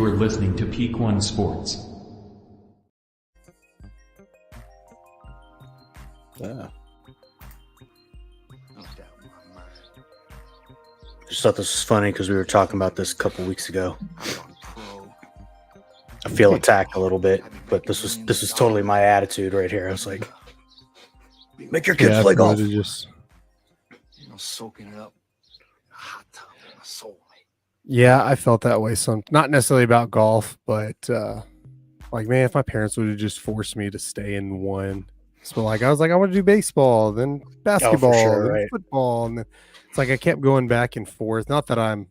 You are listening to Peak One Sports. Yeah. Just thought this was funny because we were talking about this a couple weeks ago. I feel attacked a little bit, but this was totally my attitude right here. I was like, "Make your kids play golf." Just soaking it up. Hot tub, my soul. Yeah, I felt that way. Not necessarily about golf, but like, man, if my parents would have just forced me to stay in one. So I was like, I want to do baseball, then basketball, sure, then right. football, and then it's like I kept going back and forth. Not that I'm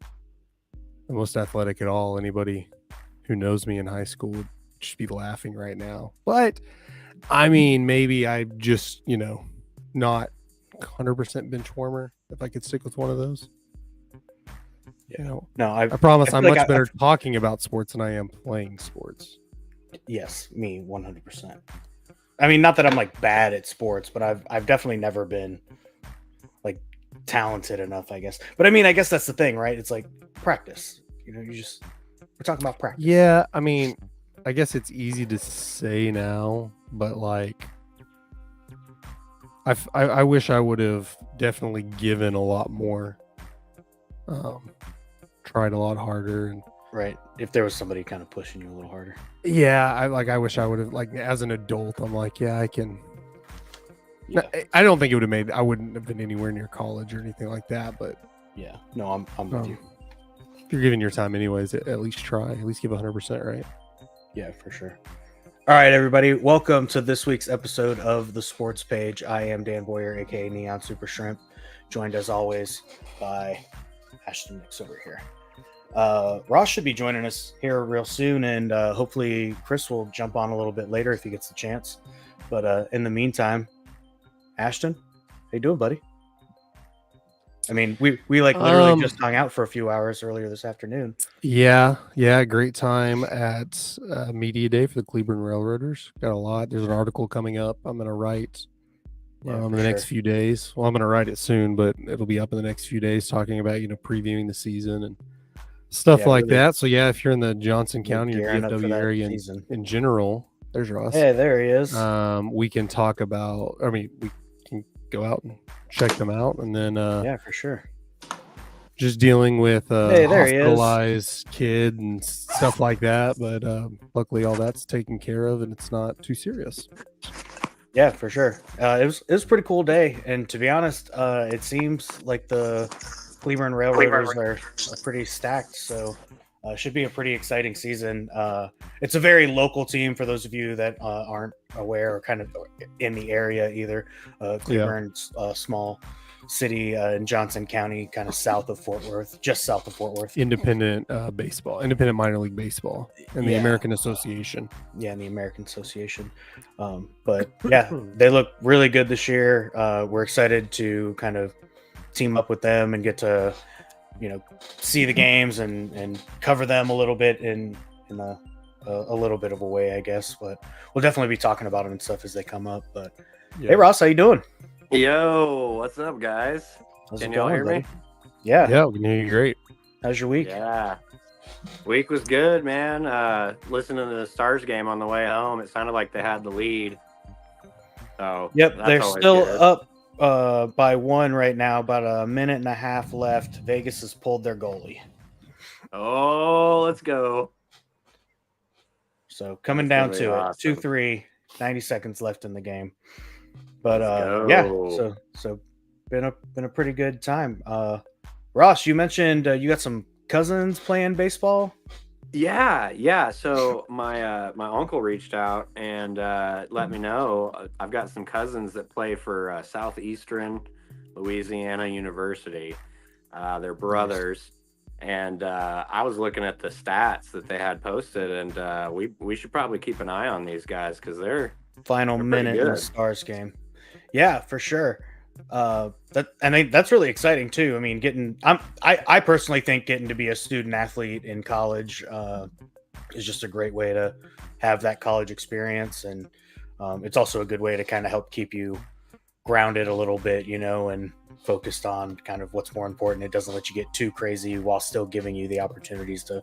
the most athletic at all. Anybody who knows me in high school would just be laughing right now. But I mean, maybe I just, not 100% bench warmer if I could stick with one of those. No, I promise I'm like much better talking about sports than I am playing sports. Yes, me 100%. I mean, not that I'm like bad at sports, but I've definitely never been like talented enough, I guess. But I mean, I guess that's the thing, right? It's like practice. We're talking about practice. Yeah, I mean, I guess it's easy to say now, but like, I wish I would have definitely given a lot more, tried a lot harder, and right. If there was somebody kind of pushing you a little harder. Yeah, I wish I would have, like, as an adult, I'm like, yeah, I can. Yeah. I don't think it would have I wouldn't have been anywhere near college or anything like that, but yeah, no, I'm with you. If you're giving your time anyways, at least try, at least give 100%, right? Yeah, for sure. All right, everybody, welcome to this week's episode of the Sports Page. I am Dan Boyer, aka Neon Super Shrimp, joined as always by Ashton Nix over here. Ross should be joining us here real soon, and hopefully Chris will jump on a little bit later if he gets the chance. But in the meantime, Ashton, how you doing, buddy? I mean, we literally just hung out for a few hours earlier this afternoon. Yeah, great time at Media Day for the Cleveland Railroaders. Got a lot. There's an article coming up I'm going to write in the next few days. Well, I'm going to write it soon, but it'll be up in the next few days talking about, previewing the season and stuff like that. So yeah, if you're in the Johnson County or DFW area in general, there's Ross. Hey, there he is. We can talk about. I mean, we can go out and check them out, and then yeah, for sure. Just dealing with hospitalized kid and stuff like that, but luckily all that's taken care of and it's not too serious. Yeah, for sure. It was a pretty cool day, and to be honest, it seems like the Cleveland Railroaders are pretty stacked, so should be a pretty exciting season. It's a very local team for those of you that aren't aware or kind of in the area either. Cleveland's a small city in Johnson County, kind of south of Fort Worth, just south of Fort Worth. Independent minor league baseball, and the American Association. Yeah, and the American Association. But yeah, they look really good this year. We're excited to kind of team up with them and get to see the games and cover them a little bit in a little bit of a way, I guess. But we'll definitely be talking about them and stuff as they come up. But hey, Ross, how you doing? Yo, what's up, guys? Can y'all hear me? Yeah, we can hear you great. How's your week? Yeah, week was good, man. Listening to the Stars game on the way home, it sounded like they had the lead. So yep, they're still up by one right now. About a minute and a half left. Vegas has pulled their goalie. Oh, let's go. So coming down to awesome. 2-3, 90 seconds left in the game. But yeah, so been a pretty good time. Ross, you mentioned you got some cousins playing baseball. Yeah. So my uncle reached out and let me know I've got some cousins that play for Southeastern Louisiana University. They're brothers, and I was looking at the stats that they had posted, and we should probably keep an eye on these guys because they're final minute in the Stars game. Yeah, for sure. That's really exciting too. I mean, I personally think getting to be a student athlete in college is just a great way to have that college experience, and it's also a good way to kind of help keep you grounded a little bit, and focused on kind of what's more important. It doesn't let you get too crazy while still giving you the opportunities to,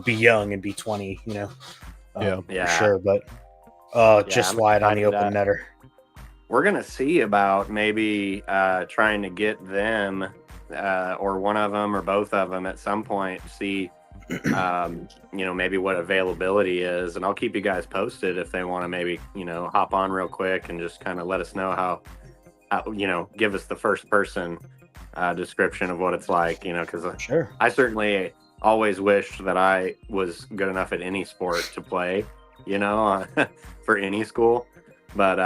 be young and be 20, Yeah. for sure. But just I'm wide on the excited, open netter. We're going to see about maybe trying to get them or one of them or both of them at some point, see, maybe what availability is. And I'll keep you guys posted if they want to maybe, hop on real quick and just kind of let us know how give us the first person description of what it's like, because Sure. I certainly always wished that I was good enough at any sport to play, for any school. But,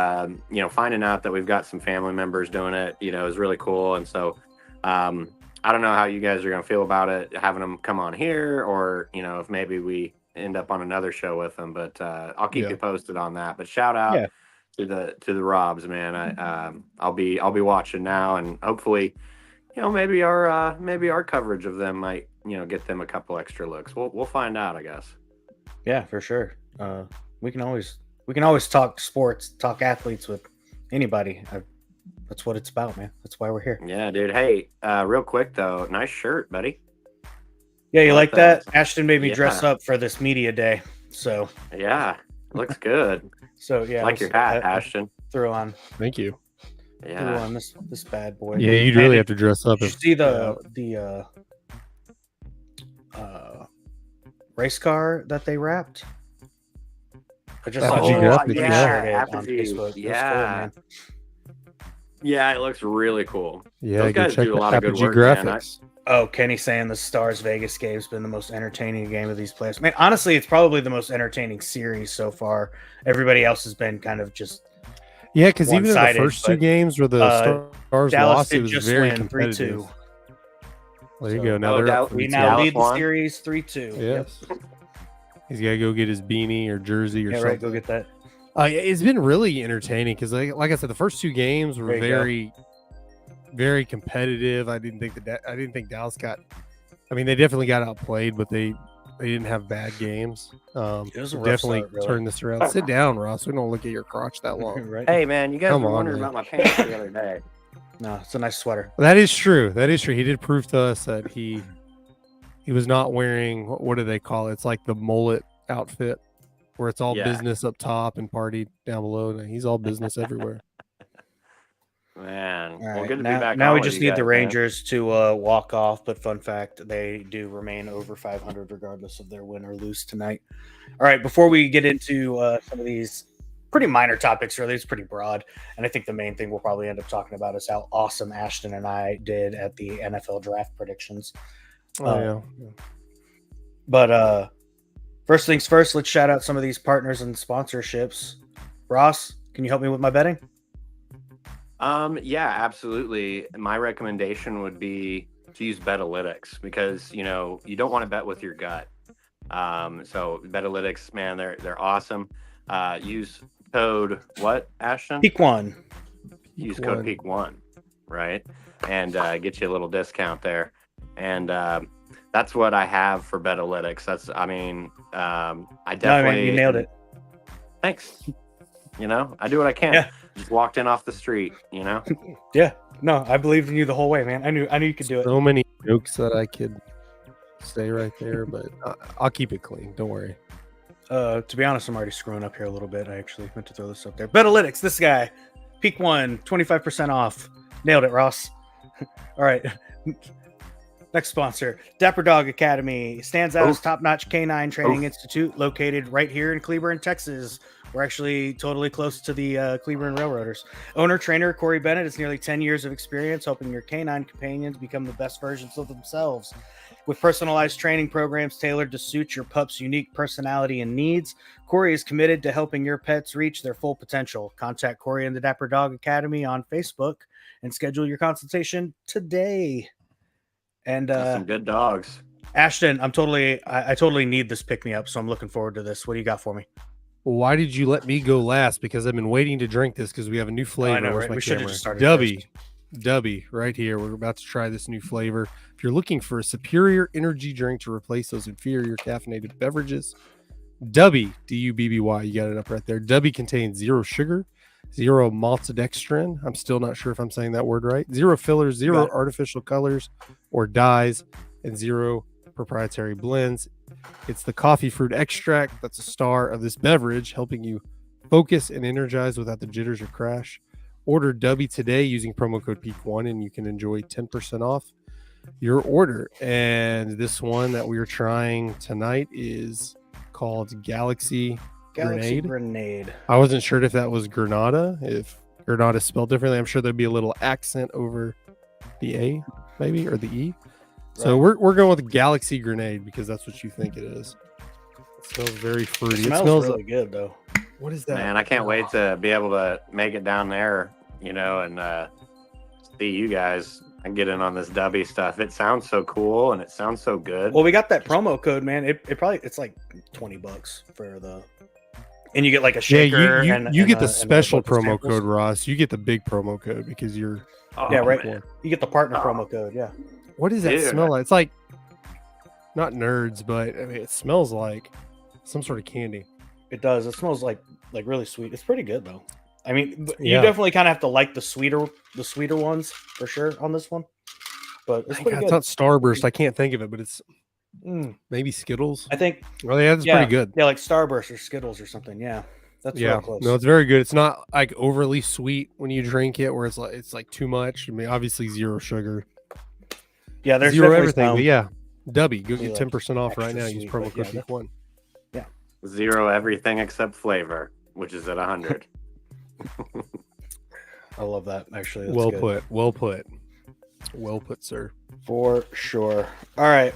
finding out that we've got some family members doing it, is really cool. And so I don't know how you guys are going to feel about it, having them come on here or, if maybe we end up on another show with them. But I'll keep you posted on that. But shout out to the Robs, man. I'll be watching now, and hopefully, maybe our coverage of them might, get them a couple extra looks. We'll find out, I guess. Yeah, for sure. We can always talk sports, talk athletes with anybody. That's what it's about, man. That's why we're here. Yeah, dude. Hey, real quick though, nice shirt, buddy. Yeah, you like that? Ashton made me dress up for this media day, so yeah, looks good. So yeah, like your hat, Ashton. Threw on. Thank you. Threw on this bad boy. Yeah, you'd really have to dress up. Did you see the race car that they wrapped? I just saw Apogee Grafix, on Facebook. Yeah. Yeah, it looks really cool. Yeah, those guys do a lot of good Apogee work, Grafix. Oh, Kenny saying the Stars Vegas game's been the most entertaining game of these playoffs. Man, honestly, it's probably the most entertaining series so far. Everybody else has been kind of just because even in the one-sided, first two games where the Stars Dallas lost, did it was just very win competitive. 3-2. There you go. Now they're up we 3-2. now lead the won. series 3-2. Yes. He's got to go get his beanie or jersey or something. Right. Go get that. It's been really entertaining because, like I said, the first two games were very competitive. I didn't think Dallas got. I mean, they definitely got outplayed, but they didn't have bad games. It was a rough Definitely start, really. turn this around. Sit down, Ross. We don't look at your crotch that long. Right. Hey, man, you guys Come were on, wondering man. about my pants the other day. No, it's a nice sweater. That is true. He did prove to us that he was not wearing what do they call it? It's like the mullet outfit, where it's all business up top and party down below. And he's all business everywhere. Man, Right. good to be back. Now on we with just you need the guys, Rangers to walk off. But fun fact, they do remain over 500 regardless of their win or lose tonight. All right, before we get into some of these pretty minor topics, really, it's pretty broad. And I think the main thing we'll probably end up talking about is how awesome Ashton and I did at the NFL draft predictions. But first things first, let's shout out some of these partners and sponsorships. Ross, can you help me with my betting? Yeah, absolutely. My recommendation would be to use Betalytics because you don't want to bet with your gut. So Betalytics, man, they're awesome. Use code what, Ashton? Peak1. Use code Peak1, right? And get you a little discount there. And that's what I have for Betalytics. I definitely you nailed it. Thanks. I do what I can. Yeah. Just walked in off the street, Yeah. No, I believed in you the whole way, man. I knew you could do it. So many jokes that I could say right there, but I'll keep it clean. Don't worry. To be honest, I'm already screwing up here a little bit. I actually meant to throw this up there. Betalytics, this guy. Peak1, 25% off. Nailed it, Ross. All right. Next sponsor, Dapper Dog Academy. Stands out as top-notch canine training institute located right here in Cleburne, Texas. We're actually totally close to the Cleburne Railroaders. Owner-trainer Korri Bennett has nearly 10 years of experience helping your canine companions become the best versions of themselves. With personalized training programs tailored to suit your pup's unique personality and needs, Korri is committed to helping your pets reach their full potential. Contact Korri and the Dapper Dog Academy on Facebook and schedule your consultation today. And some good dogs. Ashton, I totally need this pick-me-up, so I'm looking forward to this. What do you got for me? Well, why did you let me go last? Because I've been waiting to drink this because we have a new flavor. I know, Where's right? my We should have camera? just started Dubby, right here. We're about to try this new flavor. If you're looking for a superior energy drink to replace those inferior caffeinated beverages, Dubby, D-U-B-B-Y, you got it up right there. Dubby contains 0 sugar 0 maltodextrin. I'm still not sure if I'm saying that word right. 0 fillers, 0 artificial colors or dyes, and 0 proprietary blends. It's the coffee fruit extract that's a star of this beverage, helping you focus and energize without the jitters or crash. Order Dubby today using promo code PEAK1 and you can enjoy 10% off your order. And this one that we are trying tonight is called Galaxy Grenade. I wasn't sure if that was Granada, if Granada is spelled differently. I'm sure there'd be a little accent over the A, maybe, or the E. So we're going with Galaxy Grenade because that's what you think it is. It smells very fruity. It smells really good, though. What is that? Man, I can't wait to be able to make it down there, and see you guys and get in on this Dubby stuff. It sounds so cool and it sounds so good. Well, we got that promo code, man. It's like $20 for the, and you get like a shaker. You get the special promo code, Ross. You get the big promo code because you're. Right. Man. You get the partner promo code. Yeah. What does that smell like? It's like not nerds, but I mean, it smells like some sort of candy. It does. It smells like really sweet. It's pretty good though. I mean, you definitely kind of have to like the sweeter ones for sure on this one. But it's pretty good. It's not Starburst. I can't think of it, but it's maybe Skittles. I think. Well, yeah, it's pretty good. Yeah, like Starburst or Skittles or something. Yeah, that's real close. No, it's very good. It's not like overly sweet when you drink it, where it's like too much. I mean, obviously 0 sugar. Yeah, there's 0 everything. But yeah, Dubby, go get 10% off right now. Use promo code PEAK1. Yeah, 0 everything except flavor, which is at 100. I love that. Actually, that's well good. Well put, sir. For sure. All right.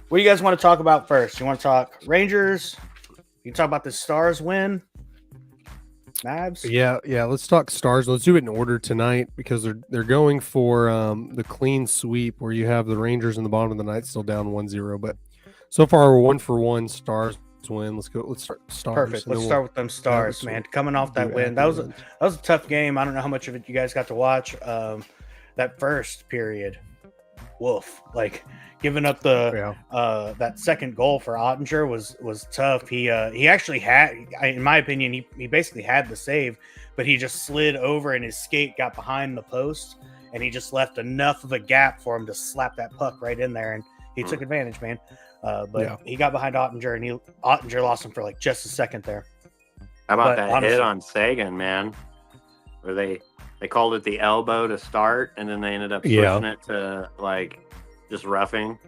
What do you guys want to talk about first? You want to talk Rangers? You can talk about the Stars win. Mavs? Yeah. Let's talk Stars. Let's do it in order tonight because they're going for the clean sweep where you have the Rangers in the bottom of the ninth still down 1-0. But so far we're 1-for-1. Stars win. Let's start Stars. Perfect. Let's start with them Stars, man. Coming off that win. That was a tough game. I don't know how much of it you guys got to watch. That first period. Woof. Like giving up that second goal for Ottinger was tough. He actually had, in my opinion, he basically had the save, but he just slid over and his skate got behind the post and he just left enough of a gap for him to slap that puck right in there, and he took advantage, man. He got behind Ottinger and Ottinger lost him for like just a second there. How about that hit on Sagan, man? Where they called it the elbow to start, and then they ended up switching it to like just roughing.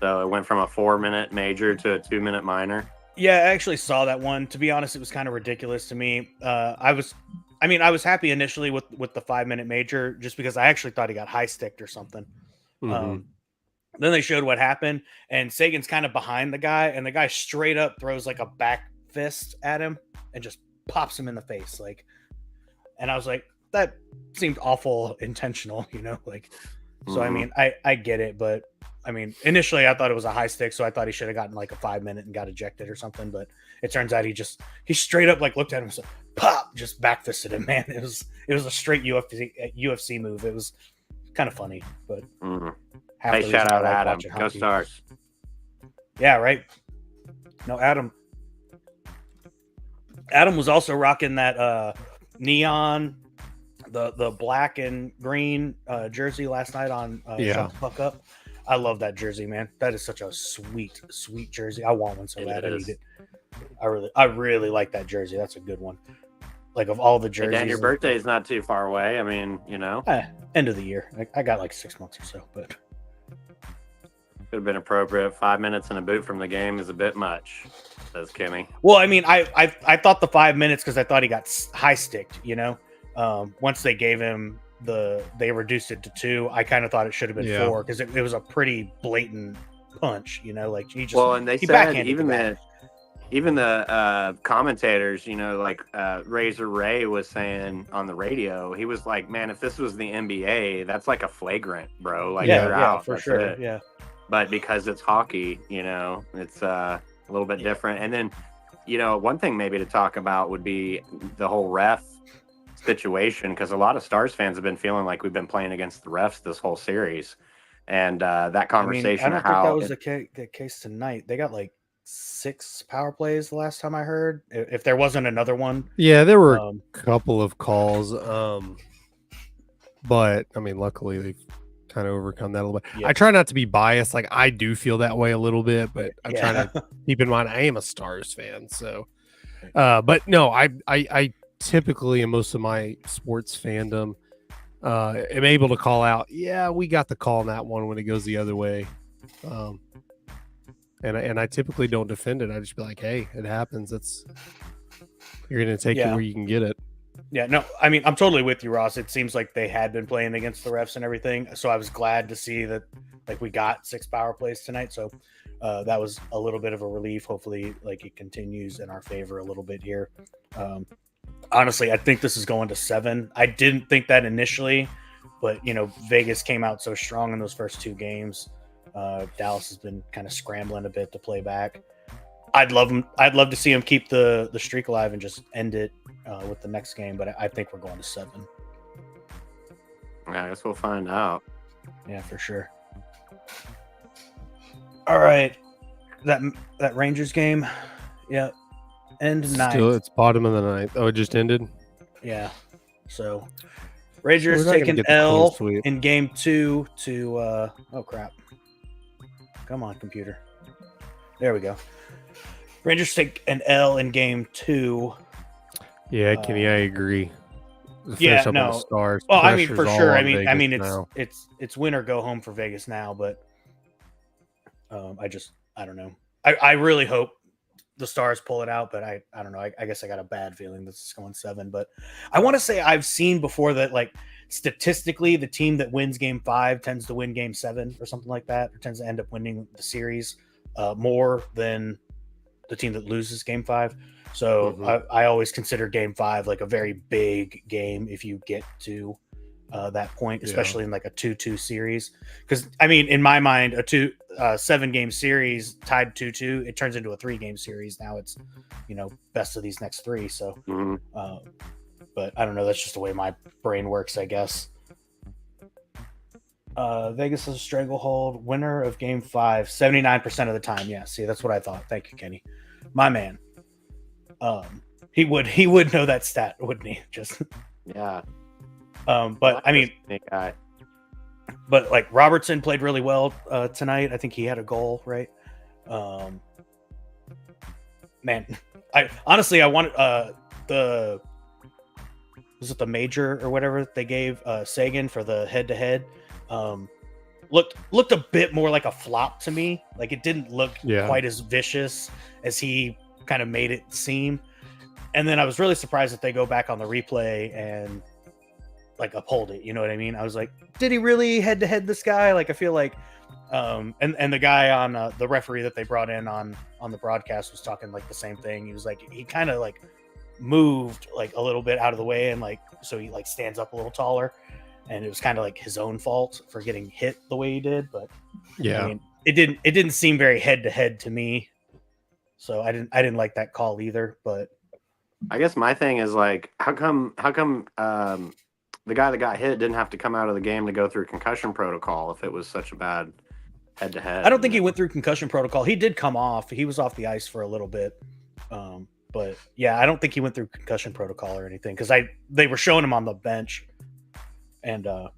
So it went from a 4-minute major to a 2-minute minor. Yeah, I actually saw that one. To be honest, it was kind of ridiculous to me. I was happy initially with the 5-minute major just because I actually thought he got high sticked or something. Then they showed what happened, and Sagan's kind of behind the guy, and the guy straight up throws like a back fist at him and just pops him in the face. And I was like, that seemed awful intentional, So, I mean, I get it, but I mean, initially I thought it was a high stick, so I thought he should have gotten like a 5-minute and got ejected or something, but it turns out he straight up like looked at him and said, pop, just back fisted him, man. It was a straight UFC move. It was kind of funny, but hey, shout out Adam. Go Stars. Yeah, right. No, Adam was also rocking that neon, the black and green jersey last night on Shut the Fuck Up. I love that jersey, man. That is such a sweet jersey. I want one so bad. I need it. I really like that jersey. That's a good one. Like of all the jerseys. And your birthday is not too far away. I mean, end of the year. I got like 6 months or so, but could have been appropriate. 5 minutes in a boot from the game is a bit much, says Kimmy. Well, I mean, I thought the 5 minutes because I thought he got high sticked, once they gave him they reduced it to 2. I kind of thought it should have been 4 because it was a pretty blatant punch, like he just. Well, and they said even the commentators, like Razor Ray was saying on the radio, he was like, man, if this was the NBA, that's like a flagrant, bro. Like you're out for sure. Yeah. But because it's hockey, it's a little bit different. And then, one thing maybe to talk about would be the whole ref situation, because a lot of Stars fans have been feeling like we've been playing against the refs this whole series, and that conversation. I don't think that was the case tonight. They got like 6 power plays the last time I heard. If there wasn't another one. Yeah, there were a couple of calls. But I mean, luckily they've kind of overcome that a little bit. Yeah. I try not to be biased. Like I do feel that way a little bit, but I'm trying to keep in mind I am a Stars fan. So, but no, I typically in most of my sports fandom am able to call out. Yeah, we got the call on that one when it goes the other way. And I typically don't defend it. I just be like, hey, it happens. You're gonna take it where you can get it. Yeah, no, I mean, I'm totally with you, Ross. It seems like they had been playing against the refs and everything. So I was glad to see that, like, we got 6 power plays tonight. So that was a little bit of a relief. Hopefully, like, it continues in our favor a little bit here. Honestly, I think this is going to 7. I didn't think that initially, but, you know, Vegas came out so strong in those first 2 games. Dallas has been kind of scrambling a bit to play back. I'd love to see him keep the streak alive and just end it with the next game, but I think we're going to 7. I guess we'll find out. Yeah, for sure. All right, that Rangers game, yeah, end 9th. Still, it's bottom of the 9th. Oh, it just ended. Yeah, so Rangers take an L in game 2 to oh crap! Come on, computer. There we go. Rangers take an L in game 2. Yeah, Kenny, I agree. Yeah, no. Stars. Well, I mean, for sure. I mean, now. it's win or go home for Vegas now. But I don't know. I really hope the Stars pull it out, but I don't know. I guess I got a bad feeling this is going 7. But I want to say I've seen before that, like, statistically, the team that wins game 5 tends to win game 7 or something like that, or tends to end up winning the series more than the team that loses game 5. So I always consider game 5 like a very big game if you get to that point, especially in like a 2-2 series. Because I mean, in my mind, a 7-game series tied 2-2, it turns into a 3-game series. Now it's, you know, best of these next 3. So, but I don't know. That's just the way my brain works, I guess. Vegas is a stranglehold. Winner of game 5, 79% of the time. Yeah, see, that's what I thought. Thank you, Kenny. My man. He would know that stat, wouldn't he? Just yeah. But I mean, but like Robertson played really well tonight. I think he had a goal, right? Man, I wanted was it the major or whatever they gave Sagan for the head-to-head? Looked a bit more like a flop to me. Like it didn't look quite as vicious as he kind of made it seem. And then I was really surprised that they go back on the replay and like uphold it. You know what I mean? I was like, did he really head to head this guy? Like, I feel like, and the guy on the referee that they brought in on the broadcast was talking like the same thing. He was like, he kind of like moved like a little bit out of the way. And like, so he like stands up a little taller, and it was kind of like his own fault for getting hit the way he did. But yeah, I mean, it didn't seem very head to head to me. So I didn't like that call either. But I guess my thing is like, how come the guy that got hit didn't have to come out of the game to go through concussion protocol if it was such a bad head to head? I don't think he went through concussion protocol. He did come off. He was off the ice for a little bit. But yeah, I don't think he went through concussion protocol or anything, because they were showing him on the bench, and I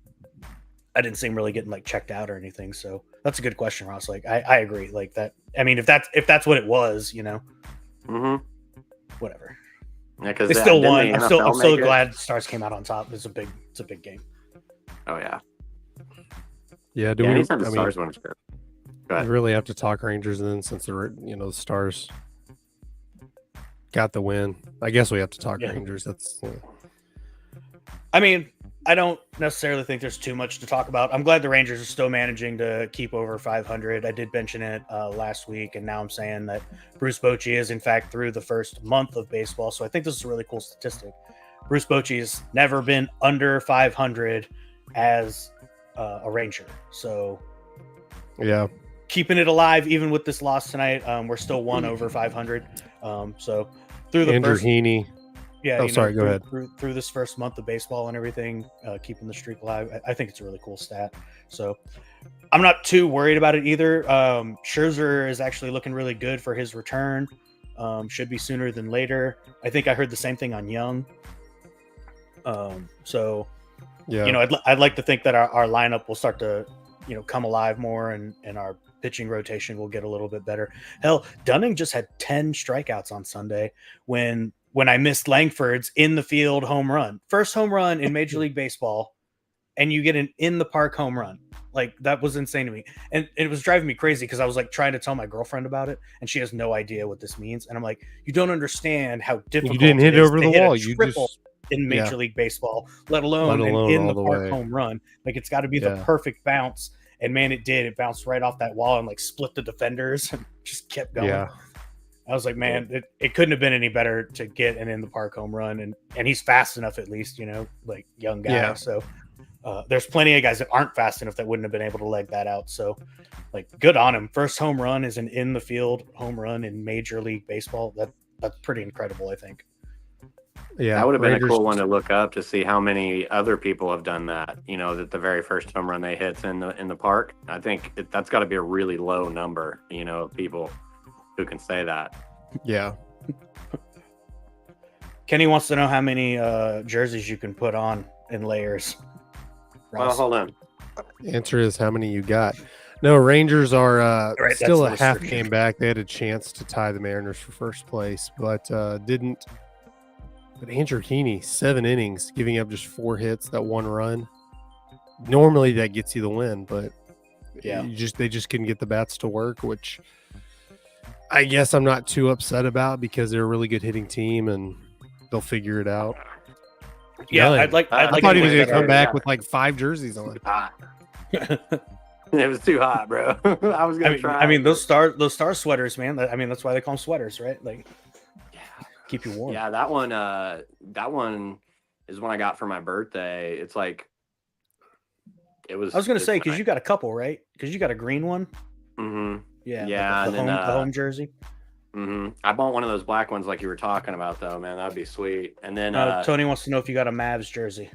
didn't see him really getting like checked out or anything. So that's a good question, Ross. Like I agree. Like that. I mean, if that's what it was, you know, whatever. Yeah, because they still won. I'm so glad Stars came out on top. It's a big game. Oh yeah. Yeah. Anytime the Stars win, it's good. We really have to talk Rangers then, since the Stars got the win. I guess we have to talk Rangers. That's. I mean, I don't necessarily think there's too much to talk about. I'm glad the Rangers are still managing to keep over 500. I did mention it last week, and now I'm saying that Bruce Bochy is, in fact, through the first month of baseball. So I think this is a really cool statistic. Bruce Bochy has never been under 500 as a Ranger. So yeah, keeping it alive even with this loss tonight. We're still one over 500. So through the Andrew first... Heaney. Yeah. Oh, sorry. Go ahead. Through this first month of baseball and everything, keeping the streak alive, I think it's a really cool stat. So I'm not too worried about it either. Scherzer is actually looking really good for his return. Should be sooner than later. I think I heard the same thing on Young. So, Yeah. I'd like to think that our lineup will start to, come alive more, and our pitching rotation will get a little bit better. Hell, Dunning just had 10 strikeouts on Sunday when I missed Langford's in the field home run. First home run in Major League Baseball, and you get an in the park home run. Like, that was insane to me. And it was driving me crazy because I was like trying to tell my girlfriend about it, and she has no idea what this means. And I'm like, you don't understand how difficult You didn't hit it it is over to the hit a wall. You triple just in Major League Baseball, let alone an all in the the park way. home run. Like, it's got to be the perfect bounce. And man, it did. It bounced right off that wall and like split the defenders and just kept going. Yeah. I was like, man, it couldn't have been any better to get an in the park home run. And he's fast enough, at least, like, young guy. Yeah. So there's plenty of guys that aren't fast enough that wouldn't have been able to leg that out. So, like, good on him. First home run is an in the field home run in Major League Baseball. That's pretty incredible, I think. Yeah. That would have been Rangers- a cool one to look up to see how many other people have done that. That the very first home run they hit's in the park. I think that's got to be a really low number. Of people who can say that. Yeah. Kenny wants to know how many jerseys you can put on in layers. Well, Ross. hold on. Answer is how many you got. No, Rangers are Right, still a that's the half restriction. game back. They had a chance to tie the Mariners for first place, but didn't. But Andrew Heaney, 7 innings, giving up just 4 hits, that 1 run. Normally that gets you the win, but Yeah. they just couldn't get the bats to work, which I guess I'm not too upset about because they're a really good hitting team and they'll figure it out. Yeah, None. I'd like. I I'd like thought he to was going think to come that- back with like 5 jerseys on. Hot. It was too hot, bro. I was gonna try. I mean, those star sweaters, man. I mean, that's why they call them sweaters, right? Like, keep you warm. Yeah, that one is one I got for my birthday. It's like it was. I was gonna say, because you got a couple, right? Because you got a green one. Mm-hmm. Yeah. Yeah, like the and then, home jersey. Mm-hmm. I bought one of those black ones like you were talking about, though, man. That'd be sweet. And then Tony wants to know if you got a Mavs jersey.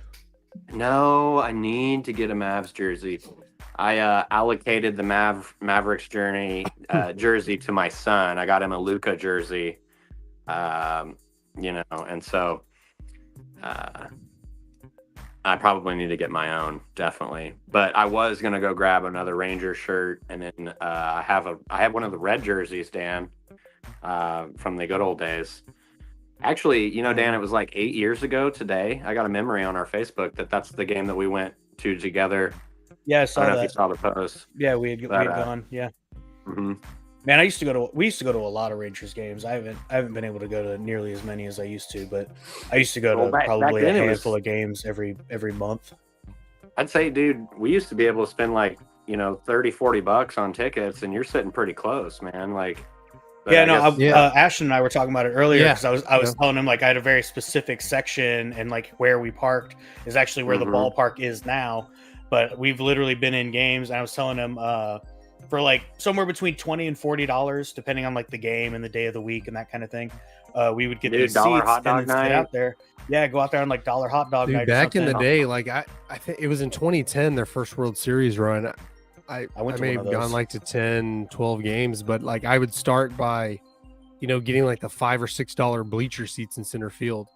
no, I need to get a Mavs jersey. I allocated the Mavericks jersey to my son. I got him a Luka jersey, and so I probably need to get my own, definitely. But I was gonna go grab another Ranger shirt, and then I have one of the red jerseys, Dan, from the good old days. Actually, Dan, it was like 8 years ago today. I got a memory on our Facebook that's the game that we went to together. Yeah, I I saw don't know if you that. saw the post. Yeah, we had gone. Yeah, Mm-hmm. man, we used to go to a lot of Rangers games. I haven't been able to go to nearly as many as I used to, but I used to go to Back probably a then it was- handful of games every month. I'd say, dude, we used to be able to spend like, $30-$40 on tickets, and you're sitting pretty close, man. Like, but Yeah, I no, guess- Ashton and I were talking about it earlier Yeah. because I was telling him, like, I had a very specific section, and like where we parked is actually where the Mhm. ballpark is now. But we've literally been in games, and I was telling him for like somewhere between $20 and $40, depending on like the game and the day of the week and that kind of thing. We would get Dude, these dollar seats hot and dog then sit night. out there. Yeah, go out there on like dollar hot dog night. Dude, or back in the something. day, like I think it was in 2010, their first World Series run. I went to may one of have gone those. like to 10, 12 games, but like I would start by, getting like the $5 or $6 bleacher seats in center field.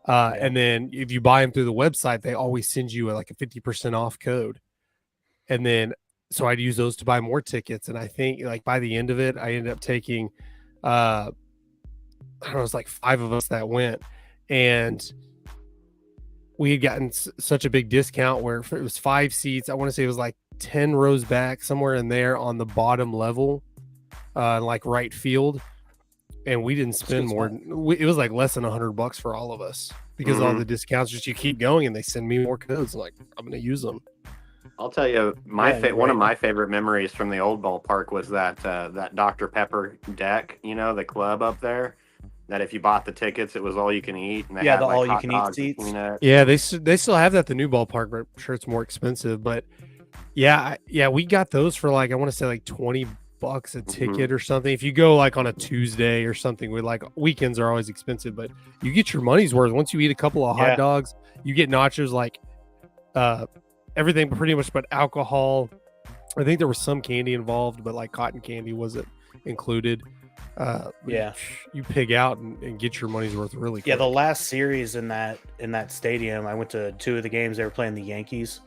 And then if you buy them through the website, they always send you like a 50% off code. And then, so I'd use those to buy more tickets. And I think like by the end of it, I ended up taking, I don't know, it was like 5 of us that went, and we had gotten such a big discount where it was 5 seats. I want to say it was like 10 rows back, somewhere in there on the bottom level, like right field. And we didn't spend more. It was like less than $100 for all of us because all the discounts. Just you keep going, and they send me more codes. Like, I'm going to use them. I'll tell you, one of my favorite memories from the old ballpark was that Dr. Pepper deck, the club up there. That if you bought the tickets, it was all you can eat. And they had, the like, all you hot can eat dogs seats. between it. Yeah, they still have that at the new ballpark, but I'm sure it's more expensive. But yeah, we got those for like, I want to say like $20 bucks a ticket or something. If you go like on a Tuesday or something, with like weekends are always expensive, but you get your money's worth. Once you eat a couple of hot dogs, you get nachos, like everything pretty much but alcohol. I think there was some candy involved, but like cotton candy wasn't included. You pig out and get your money's worth really quick. Yeah, the last series in that stadium, I went to 2 of the games. They were playing the Yankees,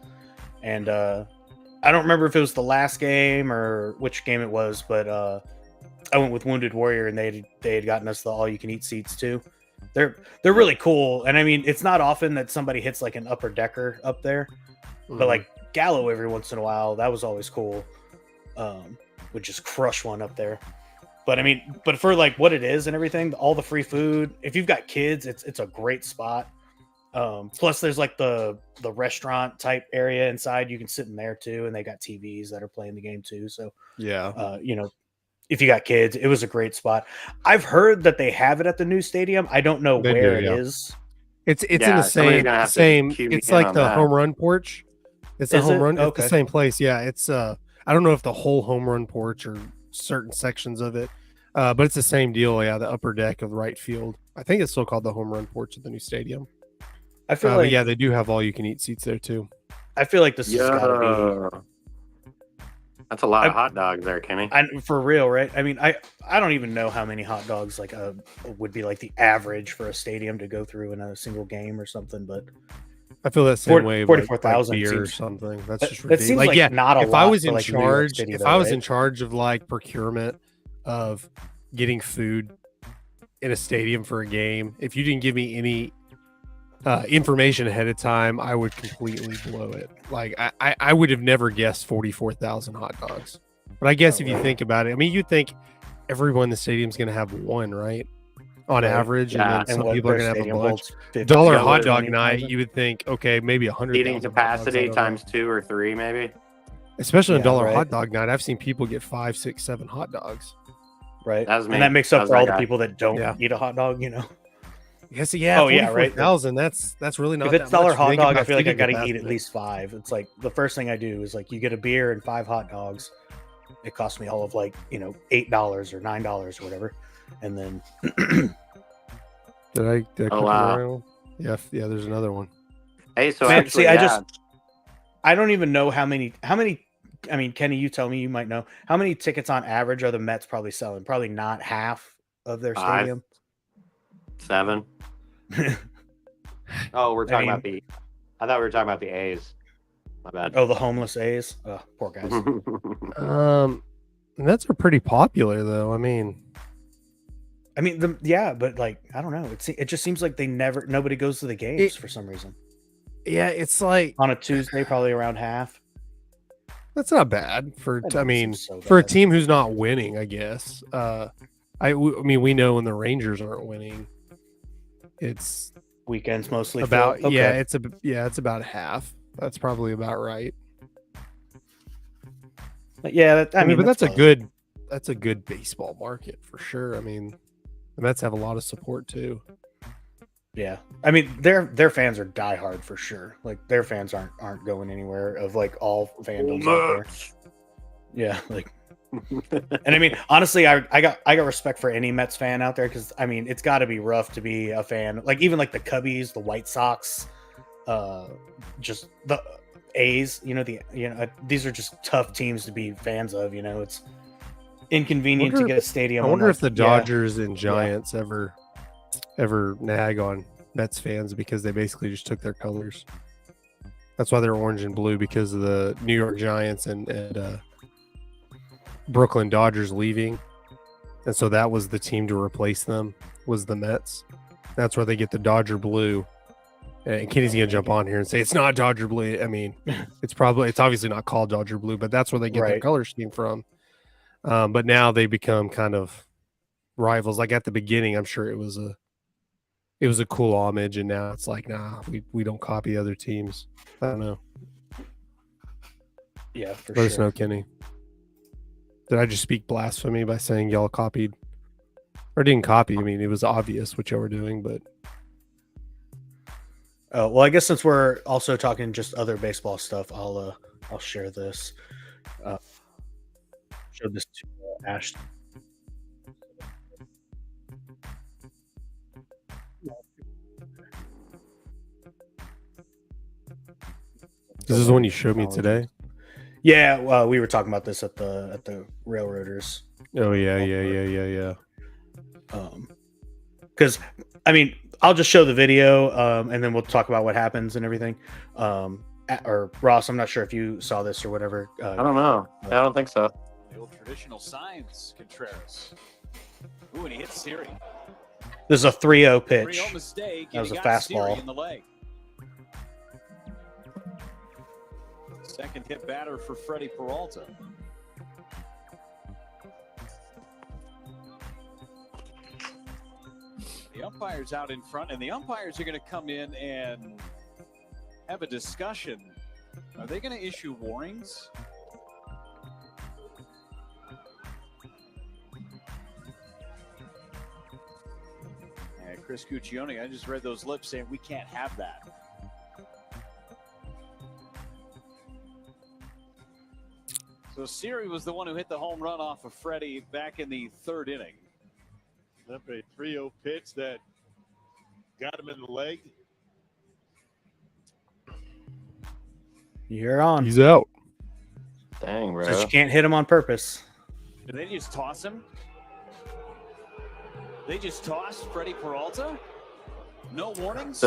and I don't remember if it was the last game or which game it was, but I went with Wounded Warrior, and they had gotten us the all-you-can-eat seats too. They're really cool, and I mean, it's not often that somebody hits like an upper decker up there, but like Gallo every once in a while, that was always cool. Would just crush one up there. But I mean, but for like what it is and everything, all the free food, if you've got kids, it's a great spot. Plus there's like the restaurant type area inside. You can sit in there too, and they got TVs that are playing the game too. So if you got kids, it was a great spot. I've heard that they have it at the new stadium. I don't know where it is. It's in the same. It's like the home run porch. It's a home run. Okay. It's the same place. Yeah. It's I don't know if the whole home run porch or certain sections of it, but it's the same deal. Yeah, the upper deck of right field. I think it's still called the home run porch of the new stadium. I feel like they do have all you can eat seats there too. I feel like this has got to be. That's a lot of hot dogs there, Kenny. For real, right? I mean, I don't even know how many hot dogs like would be like the average for a stadium to go through in a single game or something, but. I feel that same way. 44,000 beer or something. That's just ridiculous. That seems like not a lot. If I was in like charge, City, if I was in charge of like procurement of getting food in a stadium for a game, if you didn't give me any information ahead of time, I would completely blow it. Like I would have never guessed 44,000 hot dogs. But I guess if you think about it, I mean, you'd think everyone in the stadium is going to have one, right? On average, and then some people are going to have a bunch. $1 hot dog night, you would think, okay, maybe 100. Eating capacity times 2 or 3, maybe. Especially on $1 hot dog night, I've seen people get 5, 6, 7 hot dogs. Right, and that makes up for all the people that don't eat a hot dog. You know. Yes, yeah. 44,000. That's really not. If it's $1 hot dog, I feel like I got to eat at least 5. It's like the first thing I do is like you get a beer and 5 hot dogs. It costs me all of like $8 or $9 or whatever. And then did I wow. Yeah, there's another one. Hey, so man, actually, I don't even know how many I mean, Kenny, you tell me, you might know how many tickets on average are the Mets probably selling? Probably not half of their stadium. 7. Oh, we're talking about the I thought we were talking about the A's. My bad. Oh, the homeless A's. Oh, poor guys. That's pretty popular though. I mean, but like I don't know. It just seems like nobody goes to the games for some reason. Yeah, it's like on a Tuesday, probably around half. That's not bad for a team who's not winning, I guess. I mean, we know when the Rangers aren't winning, it's weekends mostly. About it's about half. That's probably about right. But yeah, but that's a good baseball market for sure. I mean, the Mets have a lot of support too. Yeah, I mean their fans are diehard for sure. Like their fans aren't going anywhere of like all fandoms out there. Yeah, like, and I mean honestly, I got respect for any Mets fan out there because I mean it's got to be rough to be a fan. Like even like the Cubbies, the White Sox, just the A's. These are just tough teams to be fans of. It's inconvenient to get a stadium. I wonder if the Dodgers and Giants ever nag on Mets fans because they basically just took their colors. That's why they're orange and blue, because of the New York Giants and Brooklyn Dodgers leaving. And so that was the team to replace them, was the Mets. That's where they get the Dodger blue. And Kenny's going to jump on here and say, it's not Dodger blue. I mean, it's obviously not called Dodger blue, but that's where they get their color scheme from. But now they become kind of rivals. Like at the beginning, I'm sure it was a cool homage, and now it's like, nah, we don't copy other teams. I don't know. Yeah, for Let us know, Kenny. Did I just speak blasphemy by saying y'all copied? Or didn't copy? I mean, it was obvious what y'all were doing, but. Well, I guess since we're also talking just other baseball stuff, I'll share this. showed this to Ash. This is one you showed me today. Yeah, well, we were talking about this at the Railroaders. Oh yeah. Because I mean, I'll just show the video, and then we'll talk about what happens and everything. Or Ross, I'm not sure if you saw this or whatever. I don't know. I don't think so. The old traditional signs, Contreras. Ooh, and he hits Siri. This is a 3-0 pitch. 3-0 mistake. That was a and he got fastball. Siri in the leg. Second hit batter for Freddie Peralta. The umpire's out in front, and the umpires are going to come in and have a discussion. Are they going to issue warnings? And Chris Cuccione, I just read those lips saying we can't have that. So Siri was the one who hit the home run off of Freddie back in the third inning. Up a 3-0 pitch that got him in the leg. You're on. He's out. Dang, bro. Says you can't hit him on purpose. Did they just toss him? They just tossed Freddie Peralta? No warnings?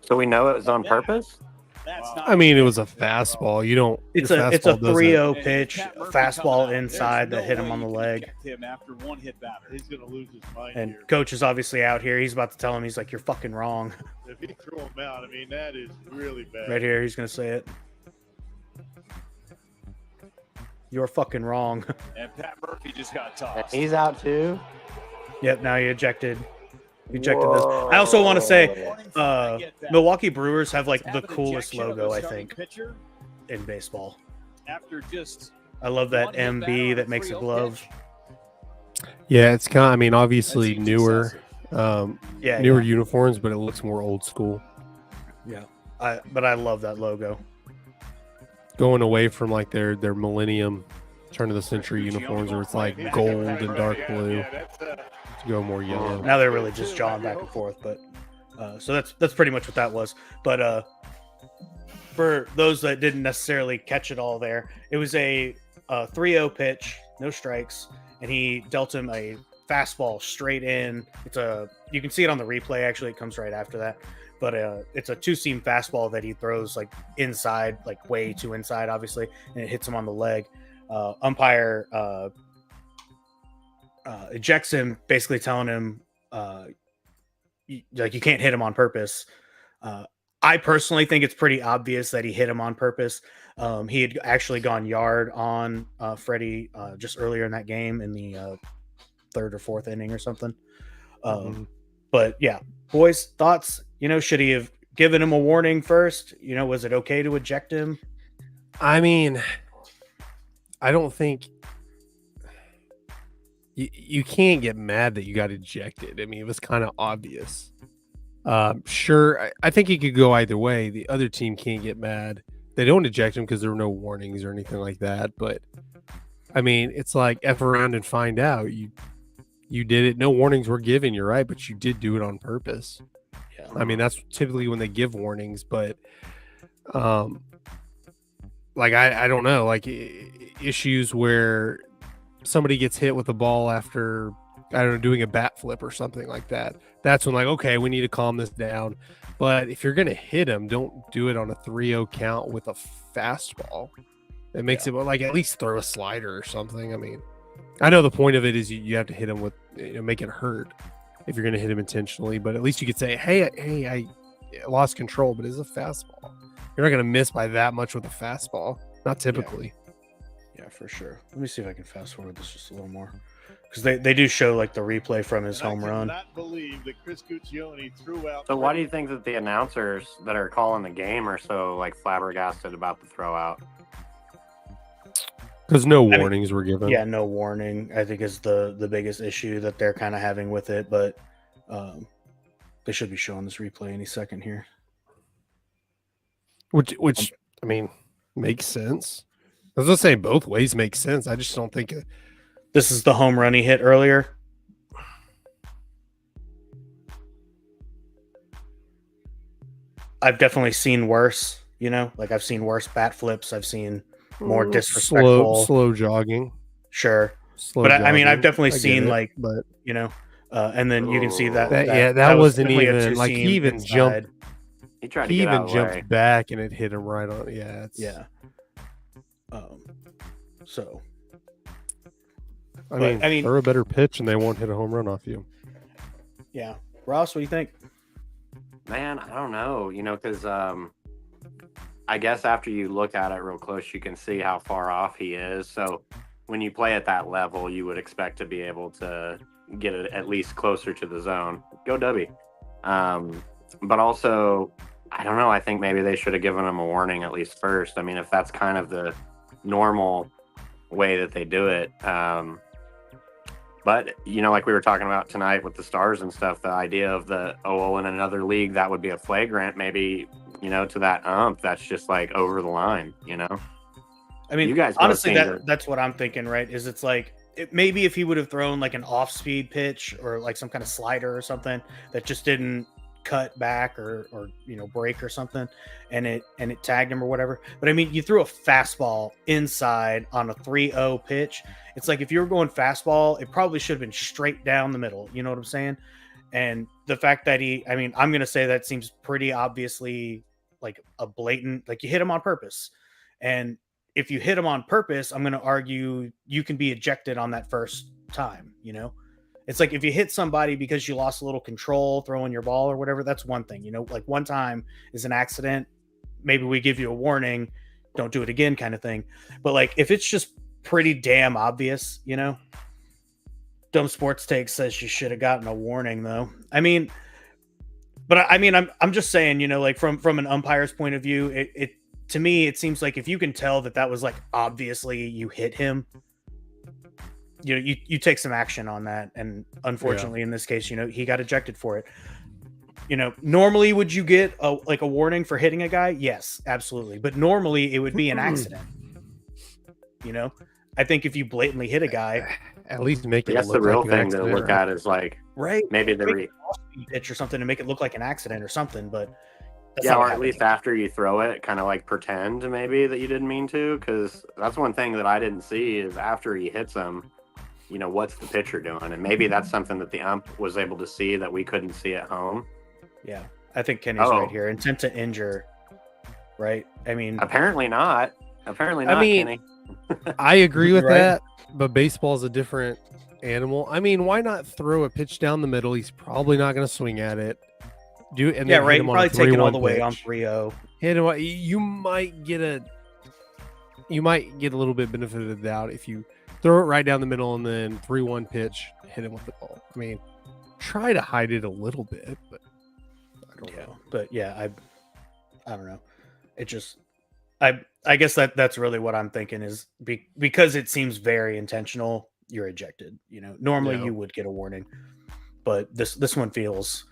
So we know it was on purpose? That's not I mean, it was a fastball. You don't. It's your a 3-0 And pitch, Pat Murphy fastball coming out. inside There's that hit no him way on the you can leg. eject him after one hit batter. He's going to lose his mind And here. coach is obviously out here. He's about to tell him, he's like, "You're fucking wrong." If he threw him out, I mean, that is really bad. Right here, he's gonna say it. You're fucking wrong. And Pat Murphy just got tossed. He's out too? Yep, now he ejected. Ejected this. I also want to say, Warning for- I get that. Milwaukee Brewers have like Have the an coolest ejection of logo, the I starting think, pitcher in baseball. after just I love that one hit batter MB on that makes a 3-0 glove. pitch. Yeah, it's kind. I mean, That obviously seems newer, excessive. Yeah, newer uniforms, but it looks more old school. yeah. But I love that logo. Going away from like their millennium, turn of the century uniforms, where it's like gold and dark blue. Yeah, that's To go more yellow. Now they're really just jawing back and forth, but so that's pretty much what that was. But for those that didn't necessarily catch it all there, it was a 3-0 pitch, no strikes, and he dealt him a fastball straight in. You can see it on the replay. Actually, it comes right after that. But it's a two-seam fastball that he throws like inside, like way too inside, obviously, and it hits him on the leg. Umpire ejects him, basically telling him you can't hit him on purpose. I personally think it's pretty obvious that he hit him on purpose. He had actually gone yard on Freddie just earlier in that game in the third or fourth inning or something. But yeah, boys, thoughts? Should he have given him a warning first? Was it okay to eject him? I mean, I don't think you can't get mad that you got ejected. I mean, it was kind of obvious. Sure, I think it could go either way. The other team can't get mad. They don't eject him because there were no warnings or anything like that. But I mean, it's like F around and find out. You did it. No warnings were given. You're right, but you did do it on purpose. Yeah. I mean, that's typically when they give warnings, but like I don't know, like issues where somebody gets hit with a ball after, I don't know, doing a bat flip or something like that. That's when, like, okay, we need to calm this down. But if you're going to hit him, don't do it on a 3-0 count with a fastball. It makes it like at least throw a slider or something. I mean, I know the point of it is you have to hit him with, make it hurt if you're going to hit him intentionally. But at least you could say, hey, I lost control, but it's a fastball. You're not going to miss by that much with a fastball. Not typically. Yeah, for sure. Let me see if I can fast forward this just a little more. Because they do show like the replay from his home run. I cannot believe that Chris Cuccione threw out. So why do you think that the announcers that are calling the game are so like flabbergasted about the throw out? Because no warnings were given. Yeah, no warning, I think, is the biggest issue that they're kind of having with it. But they should be showing this replay any second here. Which I mean, makes sense. I was gonna say both ways make sense. I just don't think This is the home run he hit earlier. I've definitely seen worse, like I've seen worse bat flips. I've seen more disrespectful. Slow jogging. Sure. Slow But I mean, I've jogging. definitely I get seen it, but and then you can see that. that was wasn't definitely a even like he two-seam even inside. jumped. He tried to He get out even of the jumped way. back and it hit him right on. Yeah. Yeah. So. I But, mean, throw a better pitch and they won't hit a home run off you. Yeah. Ross, what do you think? Man, I don't know, because I guess after you look at it real close, you can see how far off he is. So when you play at that level, you would expect to be able to get it at least closer to the zone. Go W. But also, I don't know. I think maybe they should have given him a warning at least first. I mean, if that's kind of the normal way that they do it. But, like we were talking about tonight with the Stars and stuff, the idea of in another league, that would be a flagrant, maybe, to that that's just like over the line, I mean, you guys honestly, that's what I'm thinking, right? Is it's like, maybe if he would have thrown like an off-speed pitch or like some kind of slider or something that just didn't cut back or break or something, and it tagged him or whatever. But I mean, you threw a fastball inside on a 3-0 pitch. It's like if you were going fastball, it probably should have been straight down the middle. You know what I'm saying? And the fact that I'm going to say that seems pretty obviously like a blatant, like you hit him on purpose. And if you hit him on purpose, I'm going to argue you can be ejected on that first time, It's like if you hit somebody because you lost a little control throwing your ball or whatever, that's one thing, like one time is an accident. Maybe we give you a warning, don't do it again kind of thing. But like, if it's just pretty damn obvious, Dumb Sports Take says you should have gotten a warning though. I mean, I'm just saying, like from an umpire's point of view, it to me, it seems like if you can tell that was like, obviously you hit him, you take some action on that. And unfortunately, in this case, he got ejected for it. Normally would you get a warning for hitting a guy? Yes, absolutely. But normally it would be an accident. I think if you blatantly hit a guy, at least make it. That's the real thing to look at is like, right? Maybe the pitch or something to make it look like an accident or something. But or at least after you throw it, kind of like pretend maybe that you didn't mean to, because that's one thing that I didn't see is after he hits him, what's the pitcher doing? And maybe that's something that the ump was able to see that we couldn't see at home. Yeah, I think Kenny's right here. Intent to injure, right? I mean, apparently not. Kenny. I agree with that, but baseball's a different animal. I mean, why not throw a pitch down the middle? He's probably not going to swing at it. Right. Probably take it all the way on 3-0. Hit him. You might get a little bit benefit of the doubt if you throw it right down the middle and then 3-1 pitch, hit him with the ball. I mean, try to hide it a little bit, but I don't know. But yeah, I don't know. It just, I guess that's really what I'm thinking is because it seems very intentional, you're ejected. Normally you would get a warning, but this one feels,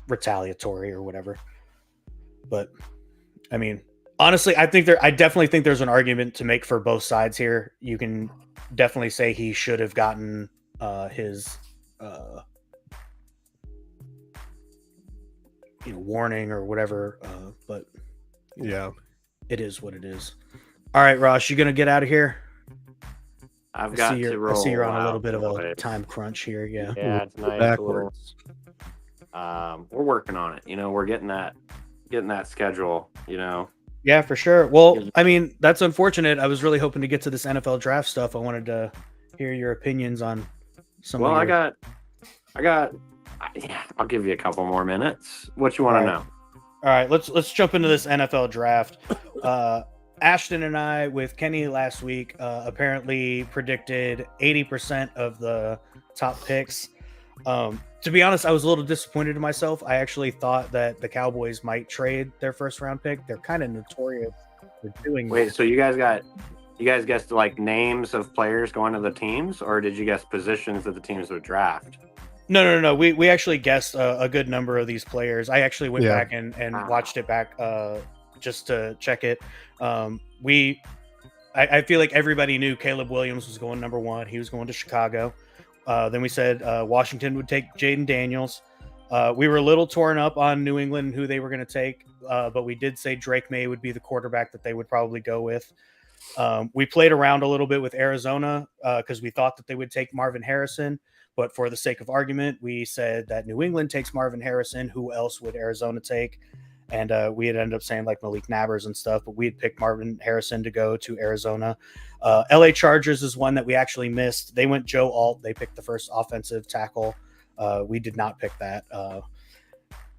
retaliatory or whatever. But I mean, honestly, I definitely think there's an argument to make for both sides here. You can definitely say he should have gotten his warning or whatever. But yeah, it is what it is. All right, Ross, you gonna get out of here? I've got to roll. I see you're on a little bit of a time crunch here. Yeah, it's nice. Backwards. We're working on it. We're getting that schedule. Yeah, for sure. Well, I mean, that's unfortunate. I was really hoping to get to this NFL draft stuff. I wanted to hear your opinions on some. Well, I'll give you a couple more minutes. What you want to know? All right, let's jump into this NFL draft. Ashton and I, with Kenny last week, apparently predicted 80% of the top picks. To be honest, I was a little disappointed in myself. I actually thought that the Cowboys might trade their first round pick. They're kind of notorious for doing that. Wait, so you guys guessed like names of players going to the teams, or did you guess positions that the teams would draft? No. We actually guessed a good number of these players. I actually went back and watched it back just to check it. We I feel like everybody knew Caleb Williams was going number 1. He was going to Chicago. Then we said Washington would take Jaden Daniels. We were a little torn up on New England and who they were going to take, but we did say Drake May would be the quarterback that they would probably go with. We played around a little bit with Arizona because we thought that they would take Marvin Harrison, but for the sake of argument, we said that New England takes Marvin Harrison. Who else would Arizona take? And we had ended up saying like Malik Nabers and stuff, but we had picked Marvin Harrison to go to Arizona. LA Chargers is one that we actually missed. They went Joe Alt. They picked the first offensive tackle. We did not pick that.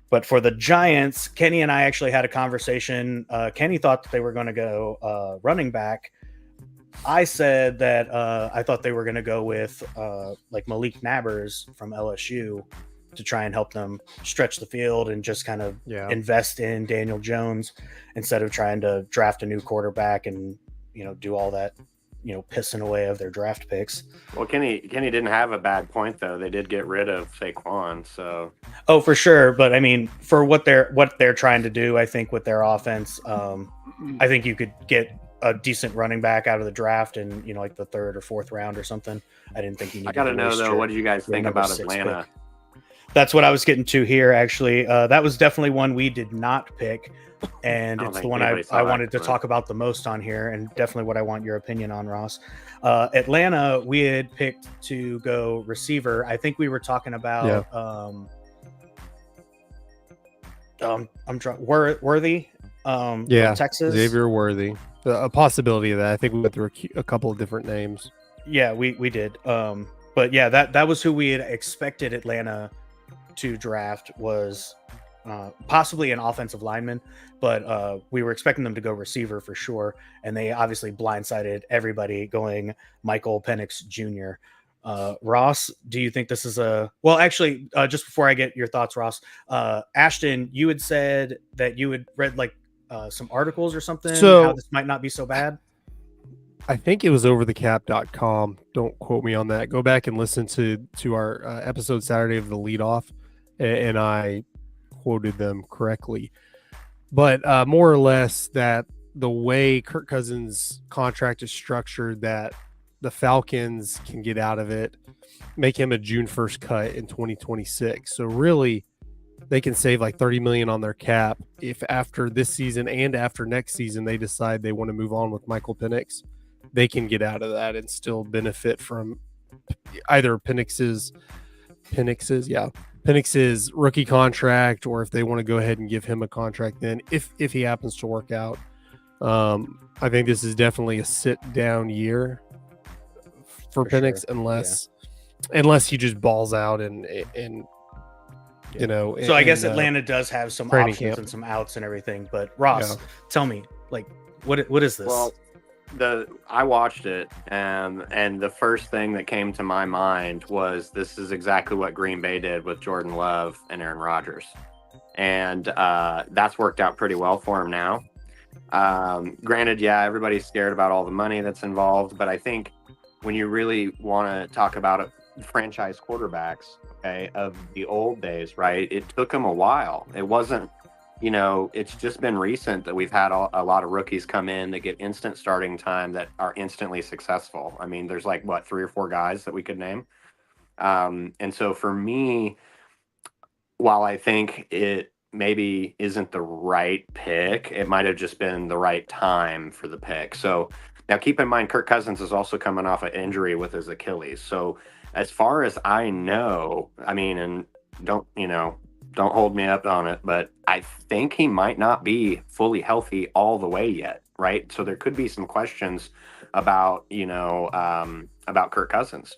But for the Giants, Kenny and I actually had a conversation. Kenny thought that they were going to go running back. I said that I thought they were going to go with like Malik Nabers from LSU to try and help them stretch the field and just kind of invest in Daniel Jones instead of trying to draft a new quarterback and, do all that, pissing away of their draft picks. Well, Kenny didn't have a bad point though. They did get rid of Saquon, so. Oh, for sure. But I mean, for what they're trying to do, I think with their offense, I think you could get a decent running back out of the draft in, like the 3rd or 4th round or something. I didn't think you needed. I got to know though, what do you guys think about Atlanta? Pick. That's what I was getting to here, actually. That was definitely one we did not pick, and it's the one I wanted to talk about the most on here, and definitely what I want your opinion on, Ross. Atlanta, we had picked to go receiver. I think we were talking about Worthy, from Texas. Xavier Worthy. A possibility of that. I think we went through a couple of different names. Yeah, we did. But yeah, that was who we had expected Atlanta to draft, was possibly an offensive lineman, but we were expecting them to go receiver for sure, and they obviously blindsided everybody going Michael Penix Jr. Ross, do you think this is actually, just before I get your thoughts, Ross, Ashton, you had said that you had read like some articles or something, how this might not be so bad. I think it was overthecap.com. Don't quote me on that. Go back and listen to our episode Saturday of the leadoff, and I quoted them correctly. But more or less that the way Kirk Cousins' contract is structured, that the Falcons can get out of it, make him a June 1st cut in 2026. So really, they can save like $30 million on their cap if after this season and after next season they decide they want to move on with Michael Penix. They can get out of that and still benefit from either Penix's rookie contract, or if they want to go ahead and give him a contract then if he happens to work out. I think this is definitely a sit down year for Penix, unless he just balls out and So I guess Atlanta does have some options and some outs and everything. But Ross, tell me, like, what is this? Well, I watched it, and the first thing that came to my mind was this is exactly what Green Bay did with Jordan Love and Aaron Rodgers, and that's worked out pretty well for him now. Granted, everybody's scared about all the money that's involved, but I think when you really want to talk about it, franchise quarterbacks, of the old days, right? It took them a while. It wasn't, it's just been recent that we've had a lot of rookies come in that get instant starting time that are instantly successful. I mean, there's like 3 or 4 guys that we could name. And so for me, while I think it maybe isn't the right pick, it might have just been the right time for the pick. So now keep in mind, Kirk Cousins is also coming off an injury with his Achilles. So as far as I know, I mean, and don't hold me up on it, but I think he might not be fully healthy all the way yet, right? So there could be some questions about, about Kirk Cousins.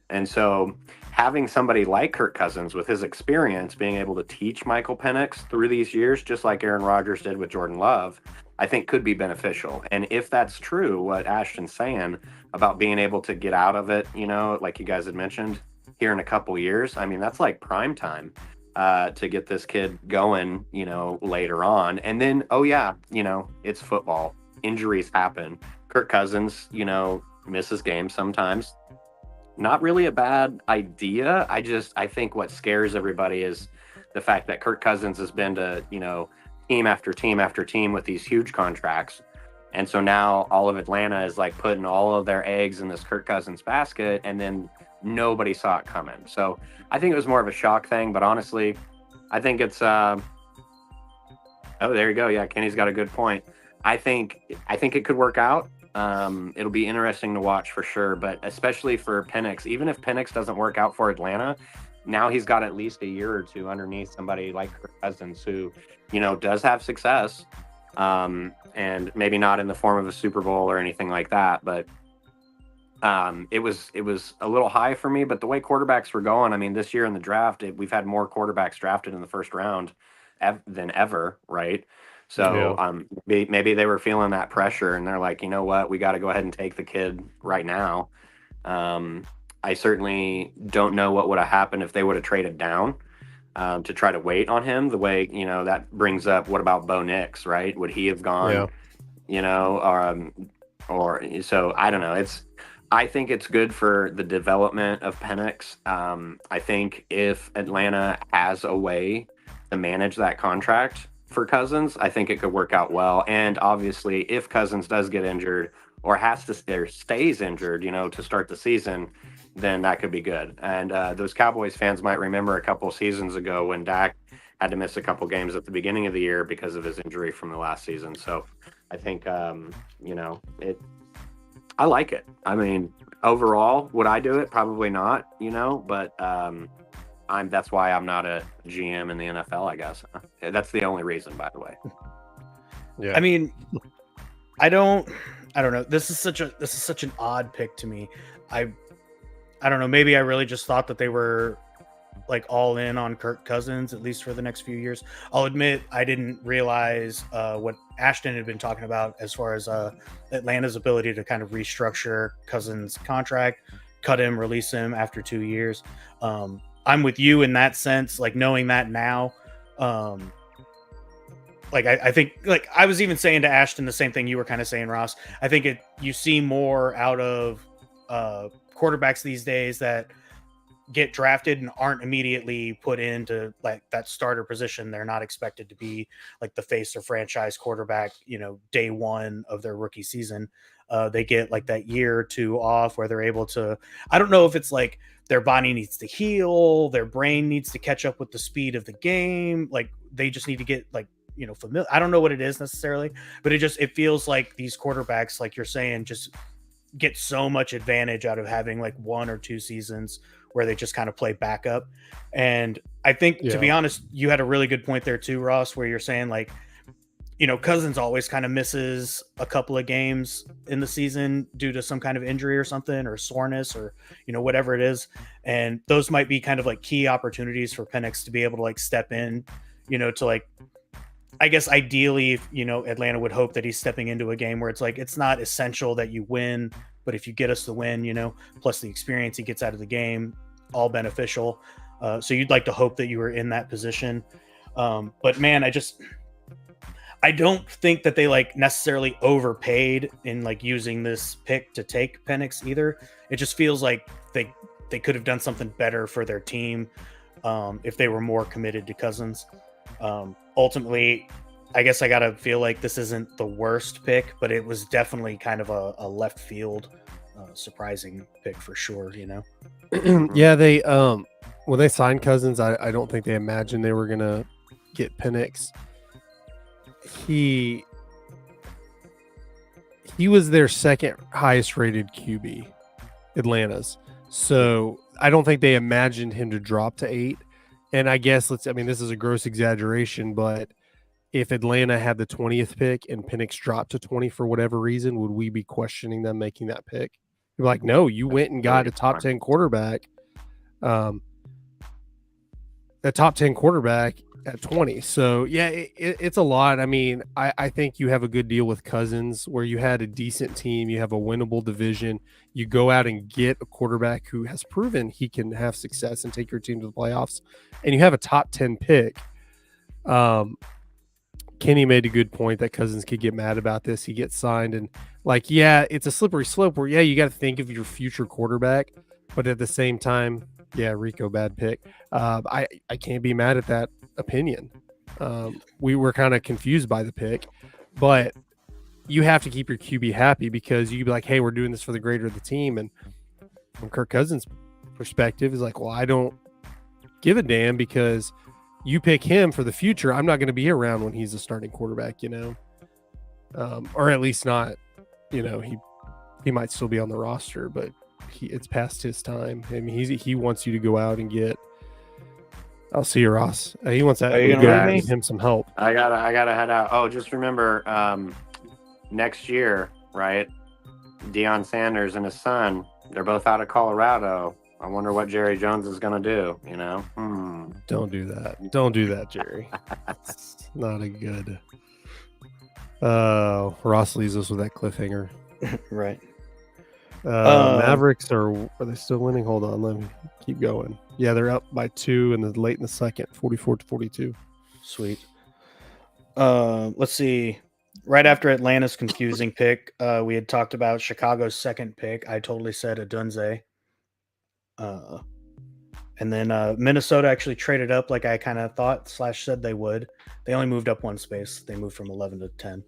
And so having somebody like Kirk Cousins with his experience being able to teach Michael Penix through these years, just like Aaron Rodgers did with Jordan Love, I think could be beneficial. And if that's true, what Ashton's saying about being able to get out of it, like you guys had mentioned, here in a couple years, I mean, that's like prime time to get this kid going, later on. And then, it's football. Injuries happen. Kirk Cousins, misses games sometimes. Not really a bad idea. I think what scares everybody is the fact that Kirk Cousins has been to, team after team after team with these huge contracts. And so now all of Atlanta is like putting all of their eggs in this Kirk Cousins basket, and then nobody saw it coming. So I think it was more of a shock thing, but honestly, I think it's oh, there you go. Yeah, Kenny's got a good point. I think it could work out. It'll be interesting to watch for sure, but especially for Penix, even if Penix doesn't work out for Atlanta, now he's got at least a year or two underneath somebody like Kirk Cousins who, does have success. And maybe not in the form of a Super Bowl or anything like that, but it was a little high for me. But the way quarterbacks were going, I mean, this year in the draft, we've had more quarterbacks drafted in the first round than ever, right? So maybe they were feeling that pressure, and they're like, you know what, we got to go ahead and take the kid right now. I certainly don't know what would have happened if they would have traded down. To try to wait on him the way, that brings up, what about Bo Nix, right? Would he have gone, or so I don't know. I think it's good for the development of Penix. I think if Atlanta has a way to manage that contract for Cousins, I think it could work out well. And obviously if Cousins does get injured or stays injured, to start the season, then that could be good. And those Cowboys fans might remember a couple seasons ago when Dak had to miss a couple games at the beginning of the year because of his injury from the last season. So I think, I like it. I mean, overall, would I do it? Probably not, but that's why I'm not a GM in the NFL, I guess. That's the only reason, by the way. Yeah. I mean, I don't know. This is such an odd pick to me. I don't know. Maybe I really just thought that they were like all in on Kirk Cousins, at least for the next few years. I'll admit I didn't realize what Ashton had been talking about as far as Atlanta's ability to kind of restructure Cousins' contract, cut him, release him after 2 years. I'm with you in that sense, like knowing that now. I think, like I was even saying to Ashton the same thing you were kind of saying, Ross. I think you see more out of quarterbacks these days that get drafted and aren't immediately put into like that starter position. They're not expected to be like the face or franchise quarterback, day one of their rookie season. They get like that year or two off where they're able to, I don't know if it's like their body needs to heal, their brain needs to catch up with the speed of the game. Like they just need to get like, familiar. I don't know what it is necessarily, but it feels like these quarterbacks, like you're saying, just get so much advantage out of having like 1 or 2 seasons where they just kind of play backup. And I think, to be honest, you had a really good point there too, Ross, where you're saying like, Cousins always kind of misses a couple of games in the season due to some kind of injury or something, or soreness, or, whatever it is. And those might be kind of like key opportunities for Penix to be able to like step in, to like, I guess ideally, Atlanta would hope that he's stepping into a game where it's like, it's not essential that you win, but if you get us the win, plus the experience he gets out of the game, all beneficial. So you'd like to hope that you were in that position. But man, I don't think that they like necessarily overpaid in like using this pick to take Penix either. It just feels like they could have done something better for their team if they were more committed to Cousins. Ultimately, I guess I gotta feel like this isn't the worst pick, but it was definitely kind of a left field surprising pick for sure. Yeah, they when they signed Cousins, I don't think they imagined they were gonna get Penix. He was their second highest rated QB, Atlanta's. So I don't think they imagined him to drop to 8. And I guess this is a gross exaggeration, but if Atlanta had the 20th pick and Penix dropped to 20 for whatever reason, would we be questioning them making that pick? You're like, no, you went and got a top 10 quarterback. A top 10 quarterback at 20. So yeah, it's a lot. I think you have a good deal with Cousins where you had a decent team, you have a winnable division, you go out and get a quarterback who has proven he can have success and take your team to the playoffs, and you have a top 10 pick. Kenny made a good point that Cousins could get mad about this. He gets signed, and it's a slippery slope where you got to think of your future quarterback, but at the same time, Rico, bad pick. I can't be mad at that opinion. We were kind of confused by the pick, but you have to keep your QB happy because you can be like, hey, we're doing this for the greater of the team. And from Kirk Cousins' perspective, is like, well, I don't give a damn because you pick him for the future. I'm not going to be around when he's a starting quarterback, or at least not, he might still be on the roster, but it's past his time. I mean, he wants you to go out and get. I'll see you, Ross. He wants to give him some help. I gotta head out. Oh, just remember, next year, right? Deion Sanders and his son, they're both out of Colorado. I wonder what Jerry Jones is gonna do. Don't do that. Don't do that, Jerry. It's not a good. Ross leaves us with that cliffhanger. Right. Mavericks are they still winning? Hold on, let me keep going. Yeah, they're up by 2 in the late in the second, 44-42. Sweet. Let's see. Right after Atlanta's confusing pick, we had talked about Chicago's second pick. I totally said Adunze. And then Minnesota actually traded up like I kind of thought / said they would. They only moved up one space. They moved from 11 to 10.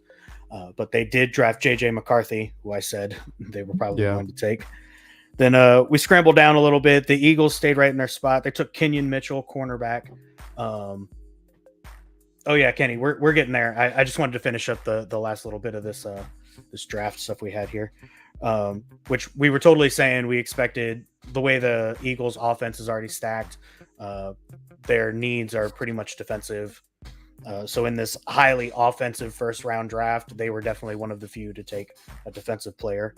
But they did draft J.J. McCarthy, who I said they were probably going to take. Then we scrambled down a little bit. The Eagles stayed right in their spot. They took Kenyon Mitchell, cornerback. Oh, yeah, Kenny, we're getting there. I just wanted to finish up the last little bit of this draft stuff we had here, which we were totally saying we expected the way the Eagles' offense is already stacked. Their needs are pretty much defensive. So in this highly offensive first round draft, they were definitely one of the few to take a defensive player.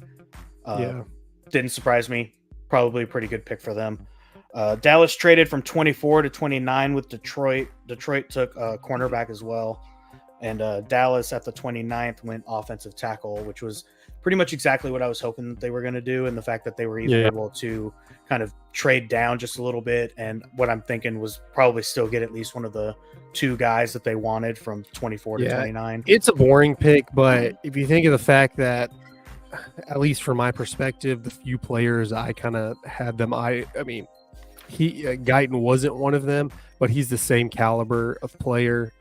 Didn't surprise me. Probably a pretty good pick for them. Dallas traded from 24 to 29 with Detroit. Detroit took a cornerback as well. And Dallas at the 29th went offensive tackle, which was pretty much exactly what I was hoping that they were going to do. And the fact that they were even able to kind of trade down just a little bit. And what I'm thinking was probably still get at least one of the 2 guys that they wanted from 24 to 29. It's a boring pick, but if you think of the fact that, at least from my perspective, the few players I kind of had them, I mean, Guyton wasn't one of them, but he's the same caliber of player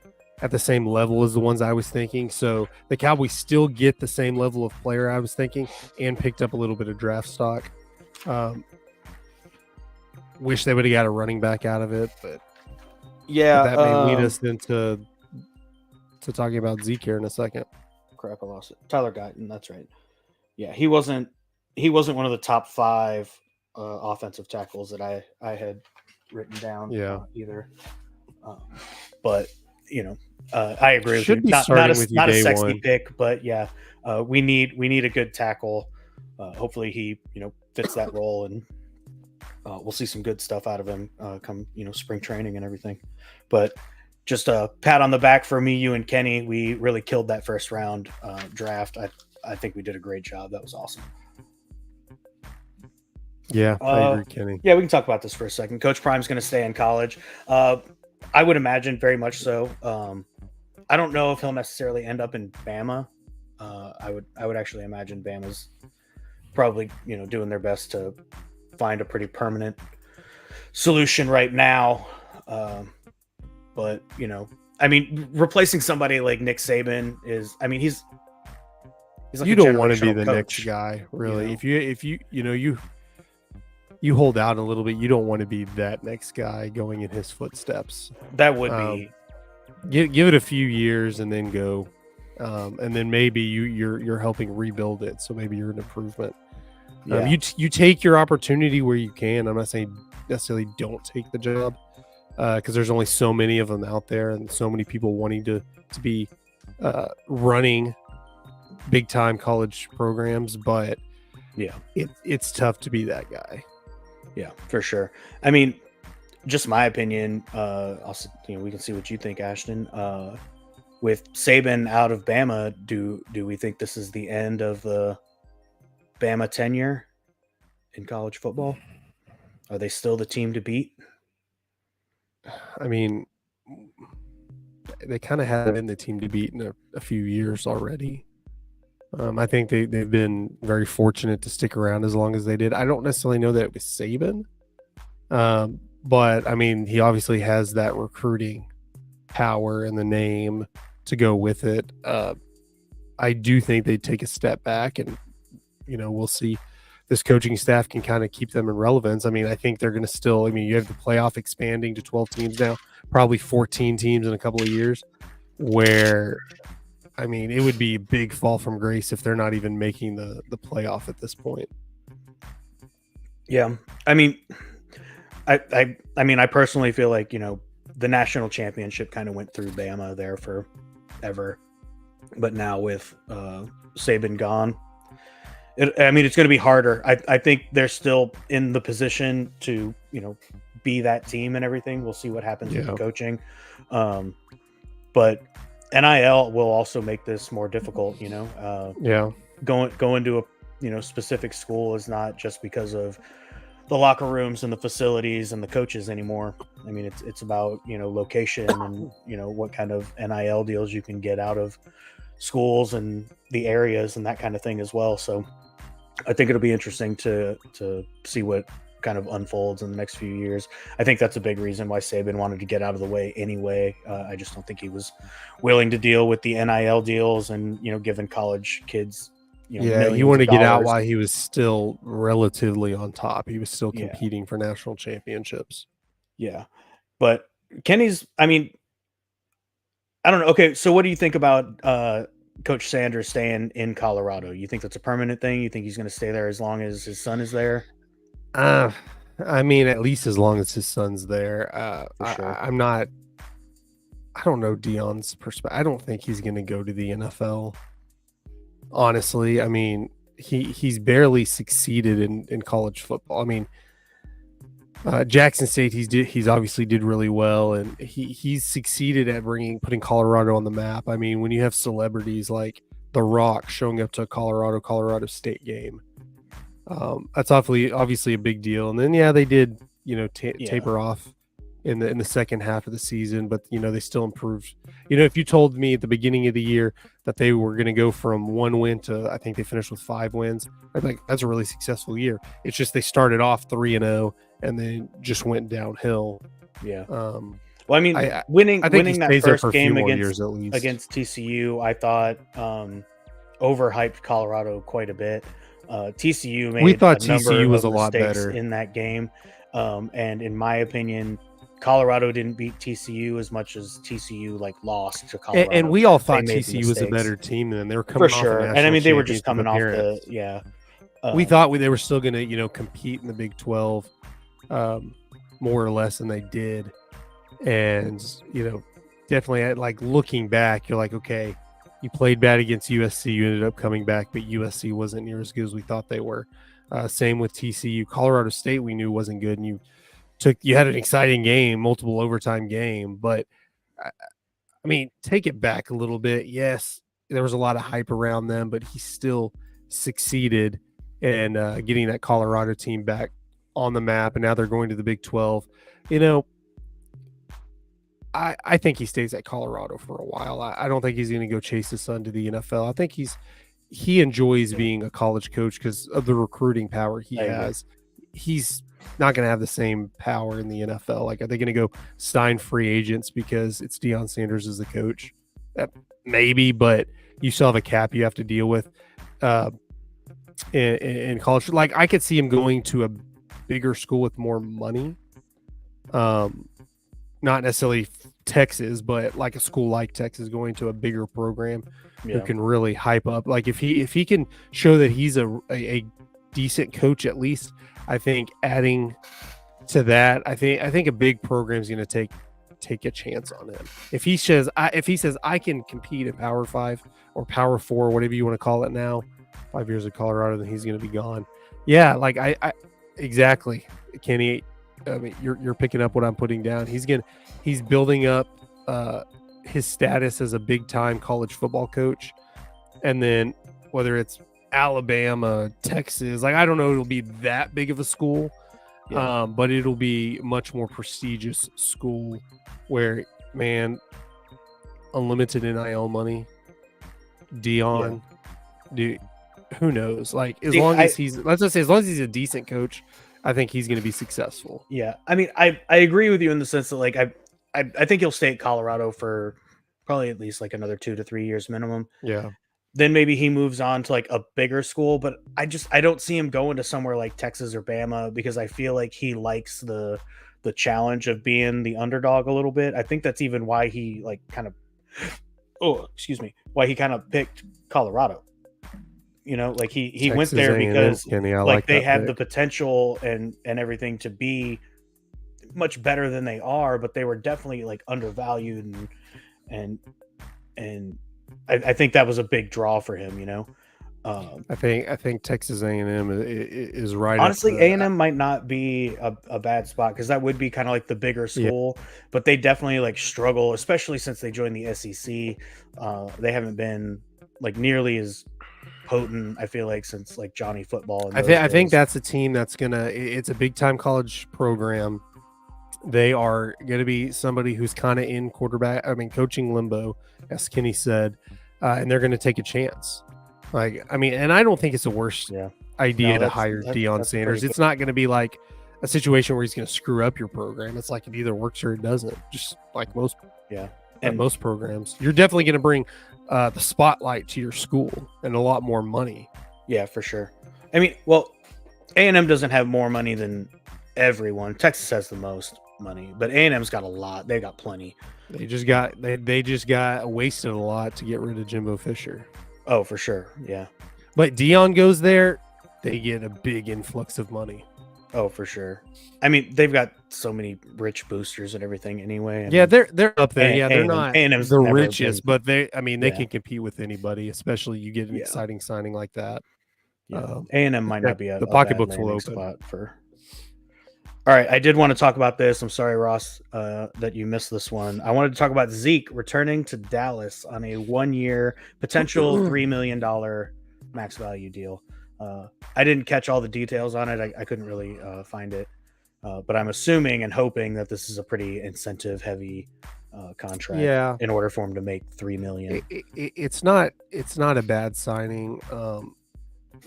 at the same level as the ones I was thinking. So the Cowboys still get the same level of player I was thinking and picked up a little bit of draft stock. Wish they would have got a running back out of it, but that may lead us into talking about Zeke here in a second. Crap, I lost it. Tyler Guyton, that's right. Yeah, he wasn't one of the top 5 offensive tackles that I had written down. Either. But I agree with you. Not a sexy pick, but we need a good tackle. Hopefully he fits that role, and we'll see some good stuff out of him come spring training and everything. But just a pat on the back for me, you, and Kenny. We really killed that first round draft. I think we did a great job. That was awesome. Yeah, I agree, Kenny. Yeah, we can talk about this for a second. Coach Prime's going to stay in college. I would imagine very much so. I don't know if he'll necessarily end up in Bama. I would actually imagine Bama's probably doing their best to find a pretty permanent solution right now. But I mean, replacing somebody like Nick Saban is, I mean, he's like you don't want to be the next guy, really. If you hold out a little bit, you don't want to be that next guy going in his footsteps. That would be. Give it a few years and then go, and then maybe you're helping rebuild it. So maybe you're an improvement. You take your opportunity where you can. I'm not saying necessarily don't take the job, because there's only so many of them out there and so many people wanting to be running big time college programs. But it's tough to be that guy. Yeah, for sure. I mean, just my opinion. Also, we can see what you think, Ashton. With Saban out of Bama, do we think this is the end of the Bama tenure in college football? Are they still the team to beat? I mean, they kind of have been the team to beat in a few years already. I think they've been very fortunate to stick around as long as they did. I don't necessarily know that it was Saban, but I mean, he obviously has that recruiting power and the name to go with it. I do think they take a step back, and we'll see. This coaching staff can kind of keep them in relevance. I mean, I think they're going to still. I mean, you have the playoff expanding to 12 teams now, probably 14 teams in a couple of years. Where, I mean, it would be a big fall from grace if they're not even making the playoff at this point. Yeah, I mean, I personally feel like the national championship kind of went through Bama there forever, but now with Saban gone, it's going to be harder. I think they're still in the position to be that team and everything. We'll see what happens with the coaching, but NIL will also make this more difficult. Going to a specific school is not just because of the locker rooms and the facilities and the coaches anymore. I mean, it's about location and what kind of NIL deals you can get out of schools and the areas and that kind of thing as well. So I think it'll be interesting to see what kind of unfolds in the next few years. I think that's a big reason why Saban wanted to get out of the way anyway. I just don't think he was willing to deal with the NIL deals and giving college kids he wanted to get out while he was still relatively on top. He was still competing for national championships. Yeah. But Kenny's, I mean, I don't know. Okay, so what do you think about Coach Sanders staying in Colorado? You think that's a permanent thing? You think he's going to stay there as long as his son is there? I mean, at least as long as his son's there. Sure. I don't know Deion's perspective. I don't think he's going to go to the NFL. Honestly, I mean, he's barely succeeded in college football. I mean, Jackson State, he's obviously did really well, and he's succeeded at putting Colorado on the map. I mean, when you have celebrities like The Rock showing up to a Colorado State game, that's obviously a big deal. And then they did taper off in the second half of the season, but they still improved. If you told me at the beginning of the year that they were going to go from 1 win to, I think they finished with 5 wins, I'd be like, that's a really successful year. It's just they started off 3-0 and then just went downhill. Yeah. Well, I mean, winning that first game against TCU, I thought overhyped Colorado quite a bit. TCU made we thought TCU was a lot better in that game, and in my opinion, Colorado didn't beat TCU as much as TCU lost to Colorado. And we all thought TCU was a better team than they were coming for off sure. And I mean, they were just coming off we thought they were still going to compete in the Big 12 more or less than they did. And definitely looking back, you're like, okay, you played bad against USC, you ended up coming back, but USC wasn't near as good as we thought they were. Same with TCU. Colorado State we knew wasn't good, and you had an exciting game, multiple overtime game, but I mean, take it back a little bit. Yes, there was a lot of hype around them, but he still succeeded in getting that Colorado team back on the map, and now they're going to the Big 12. I think he stays at Colorado for a while. I don't think he's going to go chase his son to the NFL. I think he enjoys being a college coach because of the recruiting power he has. He's not going to have the same power in the NFL. Are they going to go sign free agents because it's Deion Sanders as the coach? Maybe, but you still have a cap you have to deal with in college. I could see him going to a bigger school with more money. Not necessarily Texas, but a school like Texas going to a bigger program who can really hype up. If he can show that he's a decent coach, at least, I think adding to that, I think a big program is going to take a chance on him. If he says I can compete at Power 5 or Power 4, whatever you want to call it now, 5 years of Colorado, then he's going to be gone. Yeah, I exactly, Kenny. I mean, you're picking up what I'm putting down. He's building up his status as a big time college football coach, and then whether it's Alabama, Texas, I don't know, it'll be that big of a school, but it'll be much more prestigious school where, man, unlimited NIL money, Deion, dude, who knows? As long as he's a decent coach, I think he's going to be successful. Yeah, I mean, I agree with you in the sense that I think he'll stay at Colorado for probably at least another 2 to 3 years minimum. Yeah. then maybe he moves on to like a bigger school. But I don't see him going to somewhere like Texas or Bama because I feel like he likes the challenge of being the underdog a little bit. I think that's even why he like kind of why he kind of picked Colorado. You know, like he went Texas there A&M, because Kenny, I like they that had pick. the potential and everything to be much better than they are, but they were definitely like undervalued and I think that was a big draw for him, you know. I think Texas A&M is right. Honestly, A&M might not be a bad spot because that would be kind of like the bigger school, but they definitely like struggle, especially since they joined the SEC. They haven't been like nearly as potent, I feel like, since like Johnny Football. And I think that's a team that's gonna. It's a big time college program. They are going to be somebody who's kind of in coaching limbo, as Kenny said, and they're going to take a chance. And I don't think it's the worst idea to hire Deion Sanders. It's not going to be like a situation where he's going to screw up your program. It's like it either works or it doesn't, just like most programs. You're definitely going to bring the spotlight to your school and a lot more money. Yeah, for sure. I mean, well, A&M doesn't have more money than everyone. Texas has the most money, but A&M's got a lot. They got plenty. They just got wasted a lot to get rid of Jimbo Fisher. Oh, for sure. Yeah. But Deion goes there, they get a big influx of money. Oh, for sure. I mean, they've got so many rich boosters and everything anyway. They're up there. Yeah, they're not A&M's the richest, but they can compete with anybody, especially you get an Yeah. exciting signing like that. Yeah. A&M might not be the pocketbooks will open. Spot for. All right, I did want to talk about this. I'm sorry, Ross, that you missed this one. I wanted to talk about Zeke returning to Dallas on a 1-year potential $3 million max value deal. I didn't catch all the details on it. I couldn't really find it, but I'm assuming and hoping that this is a pretty incentive-heavy contract. Yeah. In order for him to make $3 million. It's not a bad signing.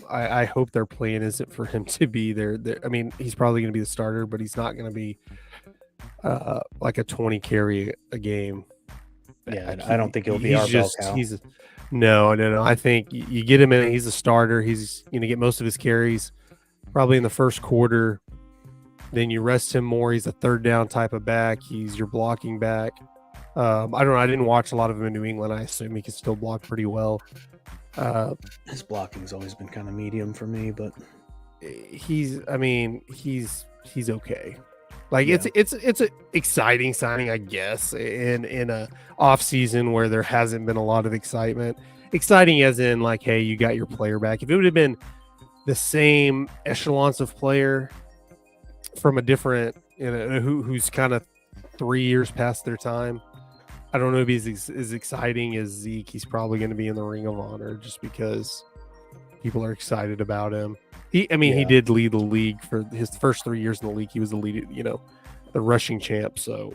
I hope their plan isn't for him to be there. I mean, he's probably going to be the starter, but he's not going to be like a 20 carry a game. Yeah, I don't think he'll be our bell cow. No. I think you get him in. He's a starter. He's going to get most of his carries probably in the first quarter. Then you rest him more. He's a third down type of back. He's your blocking back. I don't know. I didn't watch a lot of him in New England. I assume he can still block pretty well. His blocking's always been kind of medium for me, but he's okay. Like it's an exciting signing, I guess, in a off season where there hasn't been a lot of excitement. Exciting as in like, hey, you got your player back. If it would have been the same echelons of player from a different, who's kind of 3 years past their time, I don't know if he's as exciting as Zeke. He's probably going to be in the Ring of Honor just because people are excited about him. He did lead the league for his first 3 years in the league. He was the lead, the rushing champ. So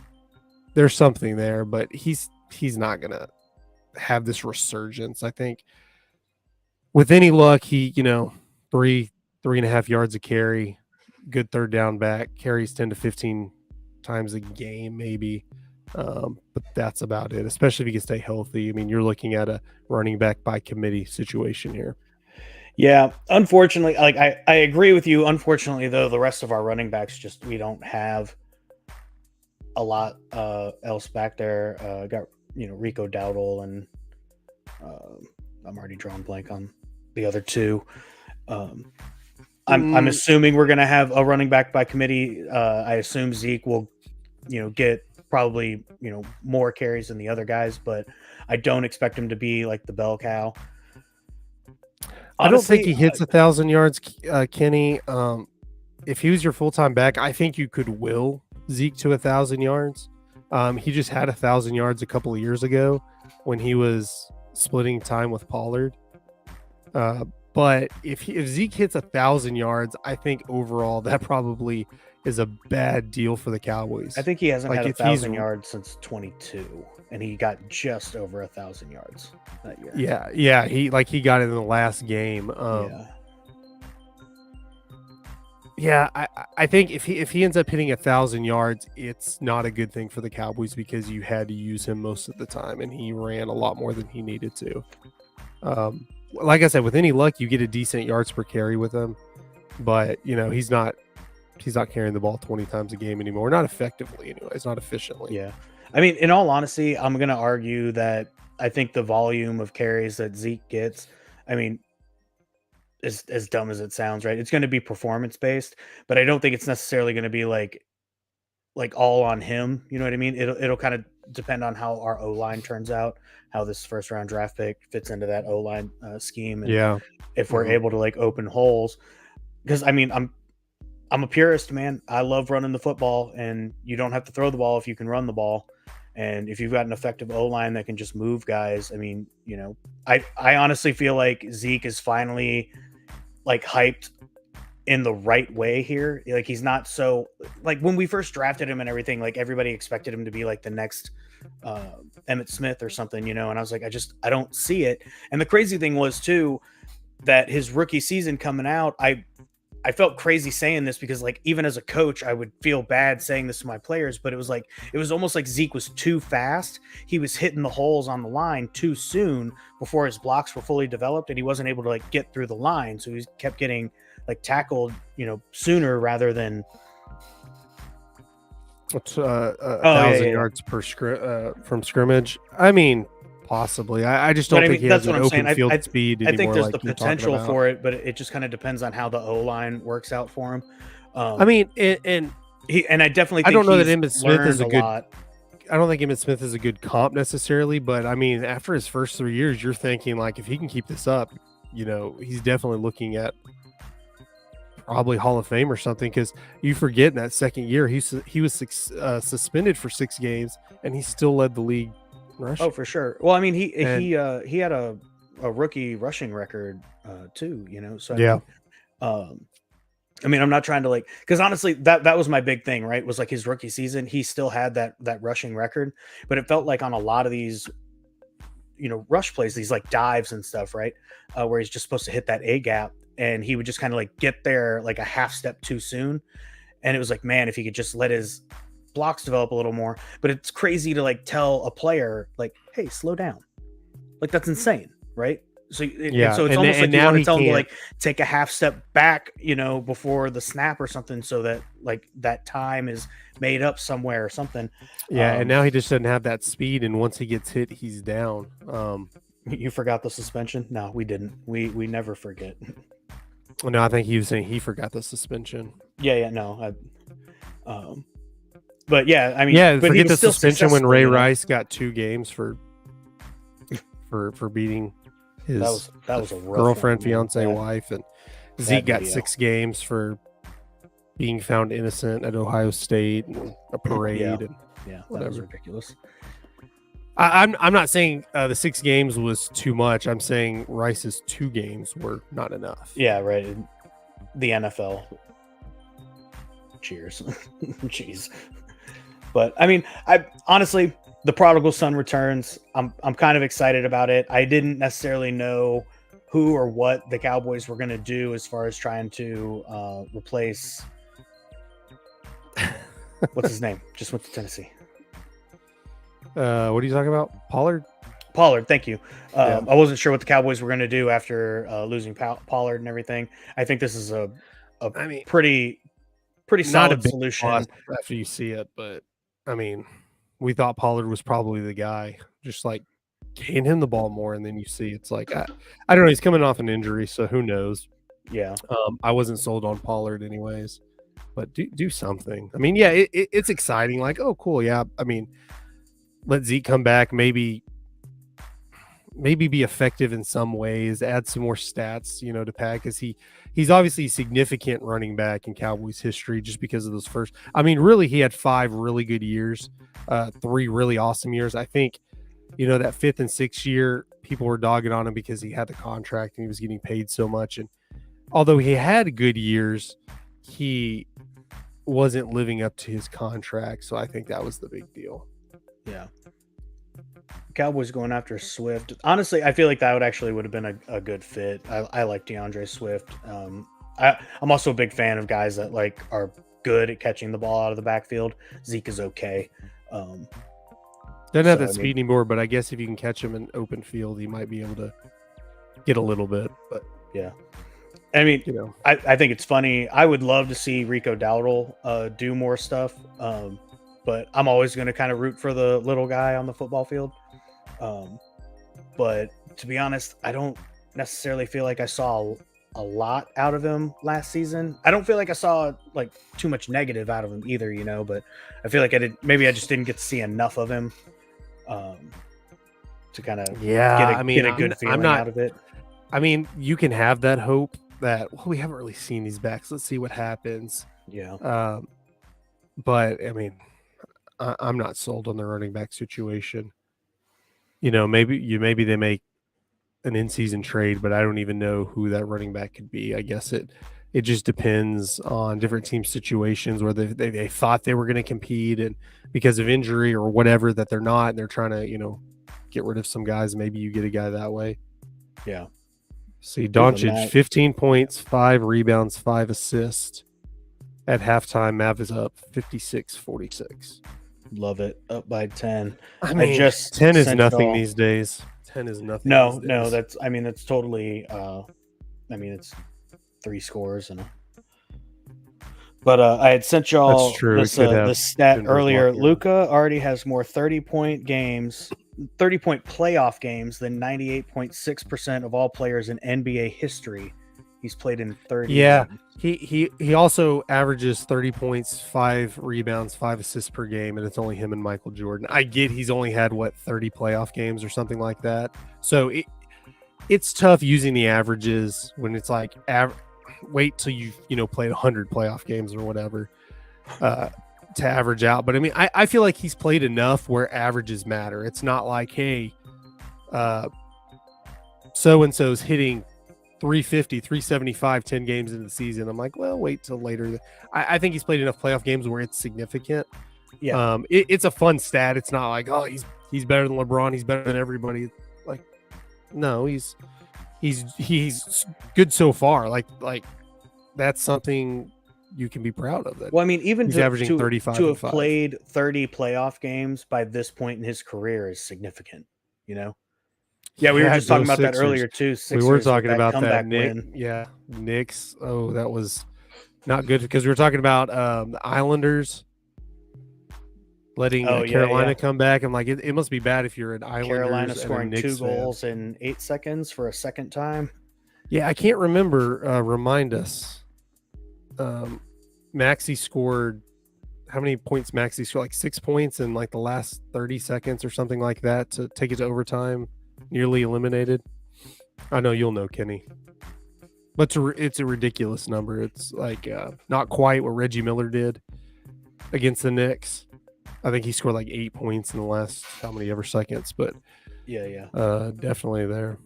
there's something there, but he's not going to have this resurgence. I think with any luck, he, 3.5 yards a carry, good third down back, carries 10 to 15 times a game, maybe. But that's about it, especially if he can stay healthy. I mean, you're looking at a running back by committee situation here. Yeah, unfortunately, like I agree with you. Unfortunately, though, the rest of our running backs we don't have a lot else back there. Got Rico Dowdle and I'm already drawing blank on the other two. I'm assuming we're gonna have a running back by committee. I assume Zeke will get probably more carries than the other guys, but I don't expect him to be like the bell cow. Honestly, I don't think he hits 1,000 yards, Kenny. If he was your full-time back, I think you could will Zeke to 1,000 yards. He just had 1,000 yards a couple of years ago when he was splitting time with Pollard. But if Zeke hits 1,000 yards, I think overall that probably is a bad deal for the Cowboys. I think he hasn't had 1,000 yards since 22, and he got just over 1,000 yards that year. Yeah, he got it in the last game. I think if he ends up hitting 1,000 yards, it's not a good thing for the Cowboys because you had to use him most of the time, and he ran a lot more than he needed to. Like I said, with any luck, you get a decent yards per carry with him, but he's not carrying the ball 20 times a game anymore. Not effectively, anyways, not efficiently. Yeah. I mean, in all honesty, I'm going to argue that I think the volume of carries that Zeke gets, I mean, as dumb as it sounds, right? It's going to be performance based, but I don't think it's necessarily going to be like all on him. You know what I mean? It'll kind of depend on how our O-line turns out, how this first round draft pick fits into that O-line scheme. And if we're able to like open holes, because I mean, I'm a purist, man. I love running the football, and you don't have to throw the ball if you can run the ball. And if you've got an effective O-line that can just move guys, I mean, I honestly feel like Zeke is finally like hyped in the right way here. Like he's not so like when we first drafted him and everything, like everybody expected him to be like the next Emmitt Smith or something, and I was like, I don't see it. And the crazy thing was too, that his rookie season coming out, I felt crazy saying this because like even as a coach, I would feel bad saying this to my players, but it was almost like Zeke was too fast. He was hitting the holes on the line too soon before his blocks were fully developed, and he wasn't able to like get through the line. So he kept getting like tackled, sooner rather than what's 1,000 yards per from scrimmage. I mean, possibly. I just don't think he has an open field speed anymore. I think there's the potential for it, but it just kind of depends on how the O-line works out for him. I mean, and I definitely think I don't know that Emmitt Smith is a good. Lot. I don't think Emmitt Smith is a good comp necessarily, but I mean, after his first 3 years, you're thinking like if he can keep this up, he's definitely looking at probably Hall of Fame or something, because you forget in that second year he was suspended for 6 games and he still led the league. Rushing. Oh, for sure. Well, I mean, he had a rookie rushing record too, So I mean, I'm not trying to like, because honestly, that was my big thing, right? Was like his rookie season, he still had that rushing record, but it felt like on a lot of these, rush plays, these like dives and stuff, right, where he's just supposed to hit that A gap, and he would just kind of like get there like a half step too soon, and it was like, man, if he could just let his blocks develop a little more. But it's crazy to like tell a player like, hey, slow down. Like that's insane, right? So so it's almost like you want to tell him to like take a half step back, before the snap or something, so that like that time is made up somewhere or something. And now he just doesn't have that speed, and once he gets hit, he's down. You forgot the suspension? No, we didn't. We never forget. No, I think he was saying he forgot the suspension. No. But yeah, I mean, but forget the suspension when Ray Rice got 2 games for beating his that was a girlfriend, fiance, wife, and Zeke got 6 games for being found innocent at Ohio State and a parade. And whatever. That was ridiculous. I'm not saying the 6 games was too much. I'm saying Rice's 2 games were not enough. Yeah, right. The NFL. Cheers. Jeez. But I mean, I honestly, the prodigal son returns. I'm kind of excited about it. I didn't necessarily know who or what the Cowboys were going to do as far as trying to replace. What's his name? Just went to Tennessee. What are you talking about? Pollard? Pollard, thank you. I wasn't sure what the Cowboys were going to do after losing Pollard and everything. I think this is a pretty solid solution after you see it, but I mean, we thought Pollard was probably the guy. Just like hand him the ball more, and then you see it's like I don't know. He's coming off an injury, so who knows? Yeah. I wasn't sold on Pollard anyways, but do something. I mean, yeah, it's exciting. Like, oh, cool. Yeah. I mean, let Zeke come back. Maybe be effective in some ways. Add some more stats, to pad, because he's obviously a significant running back in Cowboys history just because of those first. I mean, really, he had 5 really good years, 3 really awesome years. I think, that 5th and 6th year, people were dogging on him because he had the contract and he was getting paid so much. And although he had good years, he wasn't living up to his contract. So I think that was the big deal. Yeah. Cowboys going after Swift. Honestly, I feel like that would have been a good fit. I like DeAndre Swift. I'm also a big fan of guys that like are good at catching the ball out of the backfield. Zeke is okay. Doesn't have that speed anymore, but I guess if you can catch him in open field, he might be able to get a little bit, but Yeah. I mean, you know, I think it's funny. I would love to see Rico Dowdle do more stuff, but I'm always going to kind of root for the little guy on the football field. But to be honest, I don't necessarily feel like I saw a lot out of him last season. I don't feel like I saw like too much negative out of him either, you know, but I feel like maybe I just didn't get to see enough of him to kind of yeah, get a good feeling out of it. I mean, you can have that hope that, well, we haven't really seen these backs. Let's see what happens. Yeah. But I mean, I'm not sold on the running back situation. You know, maybe they make an in-season trade, but I don't even know who that running back could be. I guess it just depends on different team situations where they thought they were going to compete, and because of injury or whatever that they're not, and they're trying to, you know, get rid of some guys. Maybe you get a guy that way. Yeah. See, Doncic, 15 points, 5 rebounds, 5 assists. At halftime, Mav is up 56-46. Love it. Up by 10. I mean, 10 is nothing these days. 10 is nothing. No, that's totally it's 3 scores but I had sent y'all the stat earlier. Luka already has more 30-point playoff games than 98.6% of all players in NBA history. He's played in 30 Yeah, games. He also averages 30 points, 5 rebounds, 5 assists per game, and it's only him and Michael Jordan. I get he's only had 30 playoff games or something like that. So it's tough using the averages when it's like wait till you've played 100 playoff games or whatever to average out. But I mean, I feel like he's played enough where averages matter. It's not like, hey, so and so's hitting 350, 375, 10 games into the season. I'm like, well, wait till later. I think he's played enough playoff games where it's significant. Yeah. It's a fun stat. It's not like, oh, he's better than LeBron. He's better than everybody. Like, no, he's good so far. Like that's something you can be proud of. That well, I mean, even he's averaging 35 to have played 30 playoff games by this point in his career is significant, you know? Yeah, we were just talking about that earlier too. We were talking about that. Knicks. Oh, that was not good because we were talking about the Islanders letting Carolina come back. I'm like, it must be bad if you're an Islanders. Carolina scoring and a Knicks 2 goals in 8 seconds for a second time. Yeah, I can't remember. Remind us. Maxey scored. How many points Maxey scored? Like 6 points in like the last 30 seconds or something like that to take it to overtime. Nearly eliminated. I know you'll know, Kenny. But it's a ridiculous number. It's like not quite what Reggie Miller did against the Knicks. I think he scored like 8 points in the last how many ever seconds. But yeah, definitely there.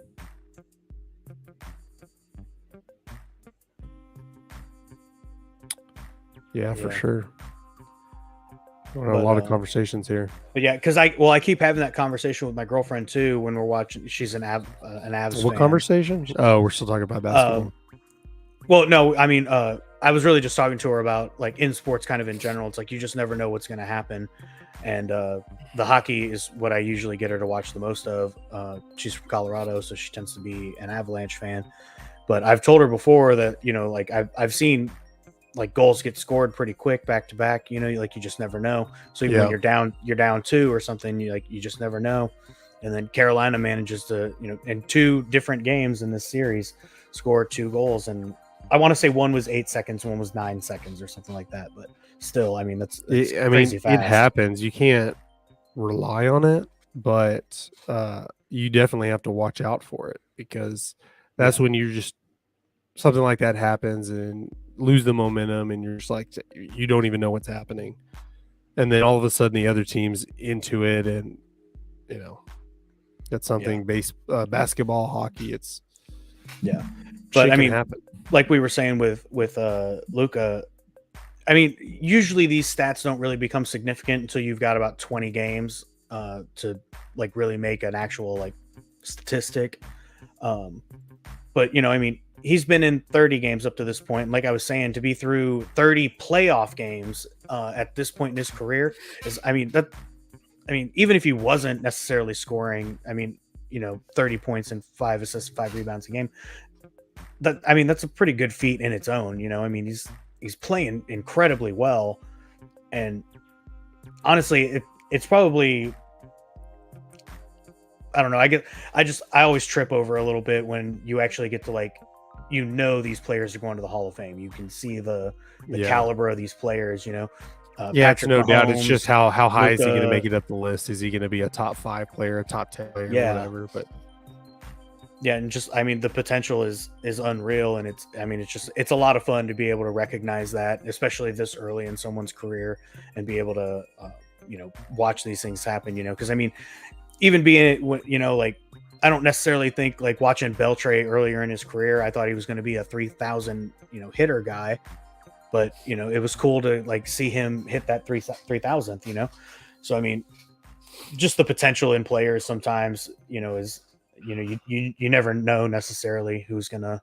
Yeah, for sure. A lot of conversations here. But yeah, because I keep having that conversation with my girlfriend too when we're watching. She's an Avs What fan. Conversation? Oh, we're still talking about basketball. Well, no, I mean, I was really just talking to her about like in sports kind of in general. It's like you just never know what's going to happen. And the hockey is what I usually get her to watch the most of. She's from Colorado, so she tends to be an Avalanche fan. But I've told her before that, like I've seen like goals get scored pretty quick back to back, like you just never know. So even when you're down 2 or something, you just never know. And then Carolina manages to, in 2 different games in this series, score 2 goals. And I want to say one was 8 seconds, one was 9 seconds or something like that. But still, I mean, that's crazy fast. It happens. You can't rely on it, but you definitely have to watch out for it because that's when you're just something like that happens and lose the momentum and you're just like, you don't even know what's happening. And then all of a sudden the other team's into it and, that's something basketball, hockey. It's but I mean, happen. Like we were saying with Luka, I mean, usually these stats don't really become significant until you've got about 20 games to like really make an actual like statistic. But I mean, he's been in 30 games up to this point. And like I was saying, to be through 30 playoff games at this point in his career is, even if he wasn't necessarily scoring, I mean, 30 points and 5 assists, 5 rebounds a game. That's a pretty good feat in its own. He's playing incredibly well, and honestly, it's probably, I don't know. I always trip over a little bit when you actually get to these players are going to the Hall of Fame. You can see the caliber of these players. It's no doubt. It's just how high is he going to make Luka. it up the list? Is he going to be a top 5 player, a top 10 player, Yeah. or whatever? But yeah, and just the potential is unreal, and it's a lot of fun to be able to recognize that, especially this early in someone's career, and be able to watch these things happen. Because even being I don't necessarily think watching Beltre earlier in his career, I thought he was going to be a 3,000 hitter guy, but it was cool to see him hit that 3,000th. So just the potential in players sometimes is you never know necessarily who's gonna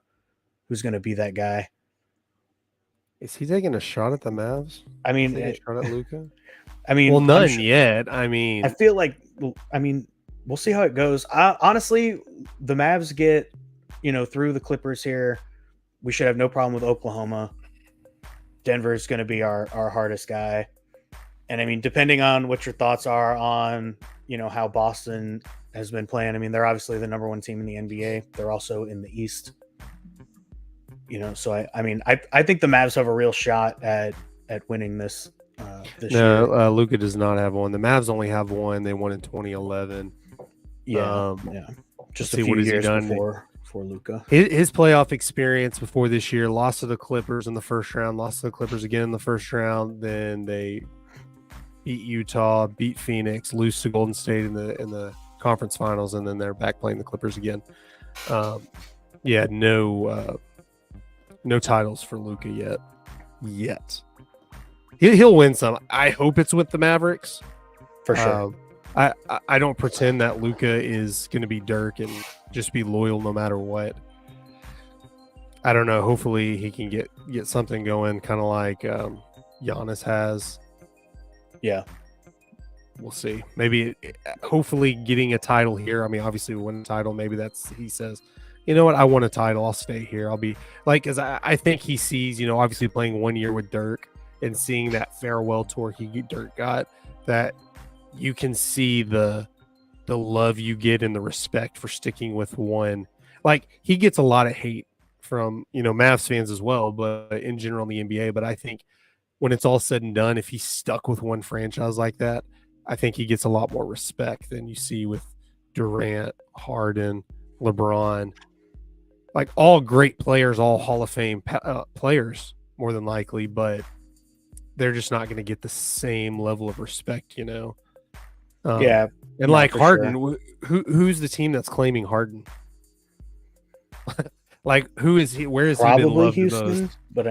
be that guy. is he taking a shot at the Mavs? Taking a shot at Luka? Well, none yet. I feel like we'll see how it goes. Honestly, the Mavs get through the Clippers here. We should have no problem with Oklahoma. Denver's going to be our hardest guy. And depending on what your thoughts are on how Boston has been playing. They're obviously the number 1 team in the NBA. They're also in the East. So I think the Mavs have a real shot at winning this year. Luka does not have one. The Mavs only have one. They won in 2011. Yeah. Just a few years before Luka. His playoff experience before this year: lost to the Clippers in the first round, lost to the Clippers again in the first round. Then they beat Utah, beat Phoenix, lose to Golden State in the conference finals, and then they're back playing the Clippers again. No titles for Luka yet. He'll win some. I hope it's with the Mavericks For sure. I don't pretend that Luka is going to be Dirk and just be loyal no matter what. I don't know. Hopefully he can get something going, kind of like Giannis has. Yeah. We'll see. Maybe, hopefully getting a title here. Obviously win a title. Maybe he says, you know what? I want a title. I'll stay here. I'll be because I think he sees, obviously playing 1 year with Dirk and seeing that farewell tour Dirk got, that you can see the love you get and the respect for sticking with one. He gets a lot of hate from, Mavs fans as well, but in general in the NBA. But I think when it's all said and done, if he's stuck with one franchise like that, I think he gets a lot more respect than you see with Durant, Harden, LeBron. All great players, all Hall of Fame players, more than likely, but they're just not going to get the same level of respect, Yeah. And Harden, sure. Who's the team that's claiming Harden? Who is he? Where is he been loved Houston, the most? But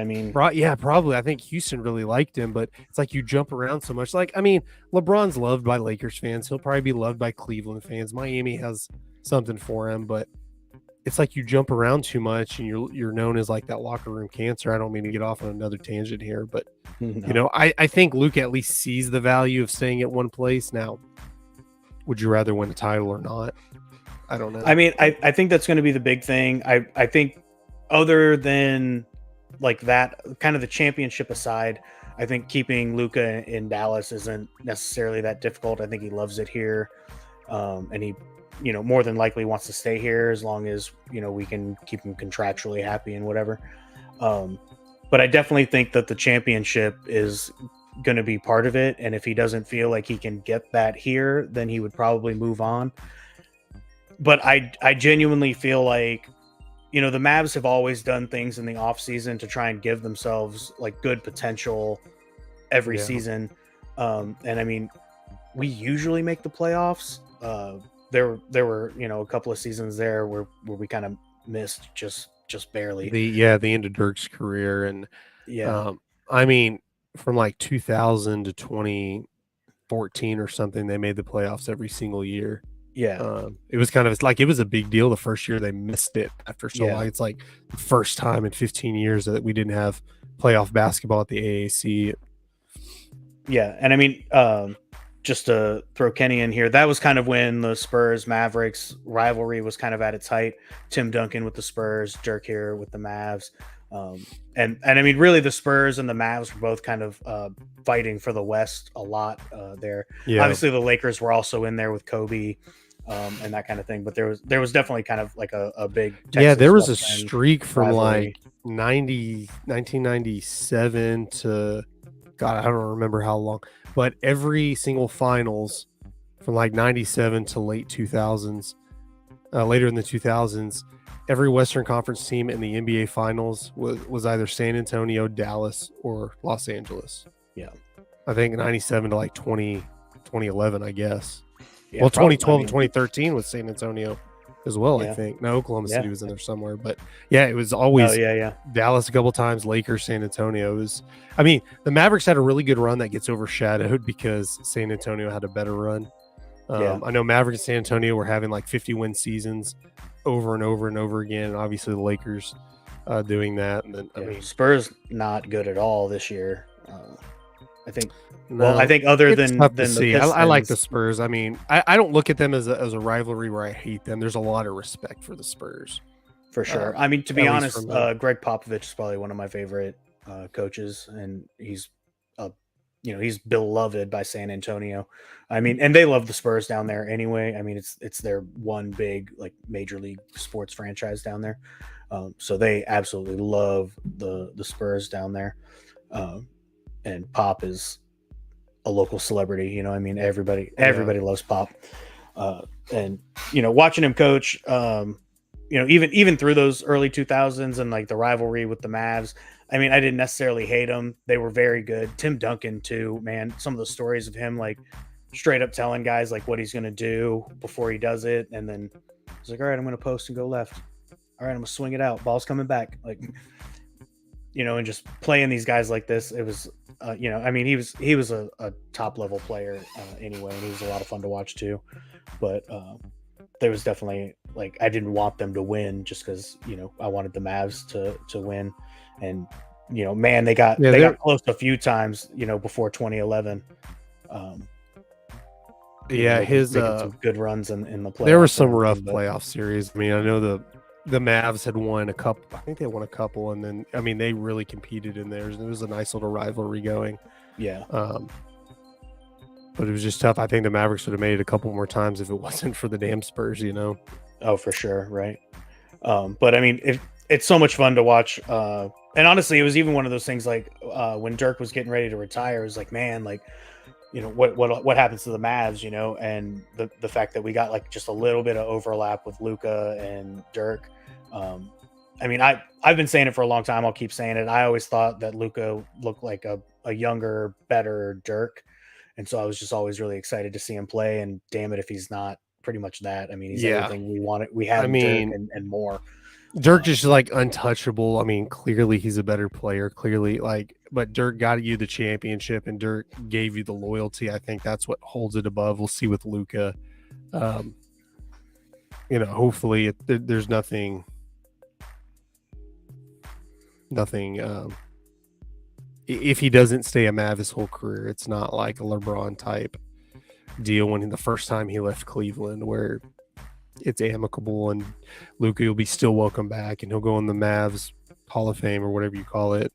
probably. I think Houston really liked him, but it's you jump around so much. LeBron's loved by Lakers fans. He'll probably be loved by Cleveland fans. Miami has something for him, but it's you jump around too much and you're known as that locker room cancer. I don't mean to get off on another tangent here, but no. I think Luke at least sees the value of staying at one place. Now, would you rather win a title or not? I don't know. I think that's going to be the big thing. I think other than that, kind of the championship aside, I think keeping Luka in Dallas isn't necessarily that difficult. I think he loves it here. And he, more than likely wants to stay here as long as, we can keep him contractually happy and whatever. But I definitely think that the championship is going to be part of it. And if he doesn't feel like he can get that here, then he would probably move on. But I genuinely feel like, the Mavs have always done things in the off season to try and give themselves good potential every season. And we usually make the playoffs. There were, a couple of seasons there where we kind of missed just barely. The end of Dirk's career. And from 2000 to 2014 or something, they made the playoffs every single year. Yeah. It was kind of it was a big deal the first year they missed it after so long. It's the first time in 15 years that we didn't have playoff basketball at the AAC. Yeah. And just to throw Kenny in here, that was kind of when the Spurs Mavericks rivalry was kind of at its height. Tim Duncan with the Spurs, Dirk here with the Mavs. And I mean, really, the Spurs and the Mavs were both kind of fighting for the West a lot there. Yeah. Obviously, the Lakers were also in there with Kobe and that kind of thing. But there was definitely kind of like a big Texas there was a West End streak from rivalry. like 1997 to God, I don't remember how long, but every single finals from like 97 to late 2000s, later in the 2000s, every Western Conference team in the NBA Finals was either San Antonio, Dallas, or Los Angeles. Yeah. I think 97 to like 2011, I guess. Yeah, well, probably, 2012 I mean, and 2013 was San Antonio as well, Yeah. I think. No, Oklahoma Yeah. City was in there somewhere. But yeah, it was always Oh, yeah. Dallas a couple times, Lakers, San Antonio. I mean, the Mavericks had a really good run that gets overshadowed because San Antonio had a better run. Yeah. I know Mavericks and San Antonio were having like 50-win seasons over and over and over again. And obviously the Lakers doing that. And then, I mean, Spurs not good at all this year. I think. no, Well, I think other it's than tough to the see. I like the Pistons- Spurs. I mean, I don't look at them as a rivalry where I hate them. There's a lot of respect for the Spurs. for sure. I mean, to be at least honest, from them. Greg Popovich is probably one of my favorite coaches, and he's he's beloved by San Antonio. I mean, and they love the Spurs down there anyway. I mean, it's their one big like major league sports franchise down there, so they absolutely love the Spurs down there. And Pop is a local celebrity. You know, I mean, everybody loves Pop, and watching him coach. Even through those early 2000s and like the rivalry with the Mavs, I mean, I didn't necessarily hate them. They were very good. Tim Duncan too, man. Some of the stories of him like straight up telling guys like what he's going to do before he does it. And then he's like, all right, I'm going to post and go left. All right, I'm going to swing it out. Ball's coming back. Like, and just playing these guys like this, it was, I mean, he was a top level player anyway, and he was a lot of fun to watch too. But there was definitely like I didn't want them to win just because I wanted the Mavs to win, and man, they got close a few times before 2011. His making some good runs in the playoffs. there were some rough playoff series. I mean, I know the Mavs had won a couple. I think they won a couple, and then I mean they really competed in theirs. It was a nice little rivalry going. Yeah. But it was just tough. I think the Mavericks would have made it a couple more times if it wasn't for the damn Spurs, Oh, for sure, right. But I mean, it's so much fun to watch. And honestly, it was even one of those things like when Dirk was getting ready to retire, it was like, man, like, what happens to the Mavs, and the fact that we got like just a little bit of overlap with Luka and Dirk. I mean, I've been saying it for a long time. I'll keep saying it. I always thought that Luka looked like a younger, better Dirk. And so I was just always really excited to see him play. And damn it, if he's not pretty much that. I mean, he's everything we wanted. We had Dirk and more. Dirk just like untouchable. I mean, clearly he's a better player. Clearly, but Dirk got you the championship, and Dirk gave you the loyalty. I think that's what holds it above. We'll see with Luka. Hopefully there's nothing. If he doesn't stay a Mav his whole career, it's not like a LeBron type deal when the first time he left Cleveland where it's amicable and Luka will be still welcome back and he'll go in the Mavs Hall of Fame or whatever you call it.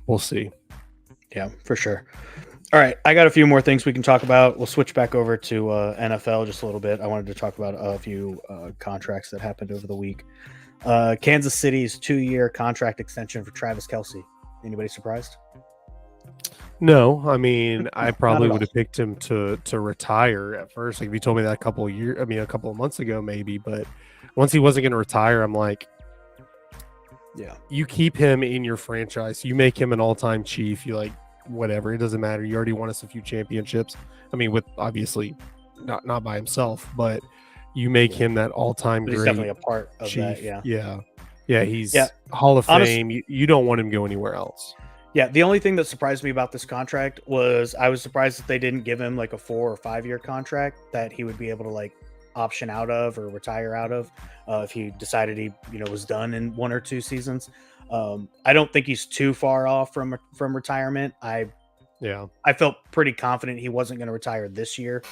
We'll see. Yeah, for sure. All right, I got a few more things we can talk about. We'll switch back over to NFL just a little bit. I wanted to talk about a few contracts that happened over the week. Kansas City's 2-year contract extension for Travis Kelce. Anybody surprised? No, I mean, I probably would have picked him to retire at first. Like if you told me that a couple of months ago, maybe. But once he wasn't going to retire, I'm like, yeah, you keep him in your franchise. You make him an all-time Chief. You like whatever. It doesn't matter. You already won us a few championships. I mean, with obviously not by himself, but you make him that all-time great. He's definitely a part of Chief. that. Yeah. Yeah, he's Hall of Fame. You don't want him to go anywhere else. Yeah, the only thing that surprised me about this contract was I was surprised that they didn't give him like a 4 or 5 year contract that he would be able to like option out of or retire out of if he decided he was done in 1 or 2 seasons. I don't think he's too far off from retirement. I Yeah. I felt pretty confident he wasn't going to retire this year.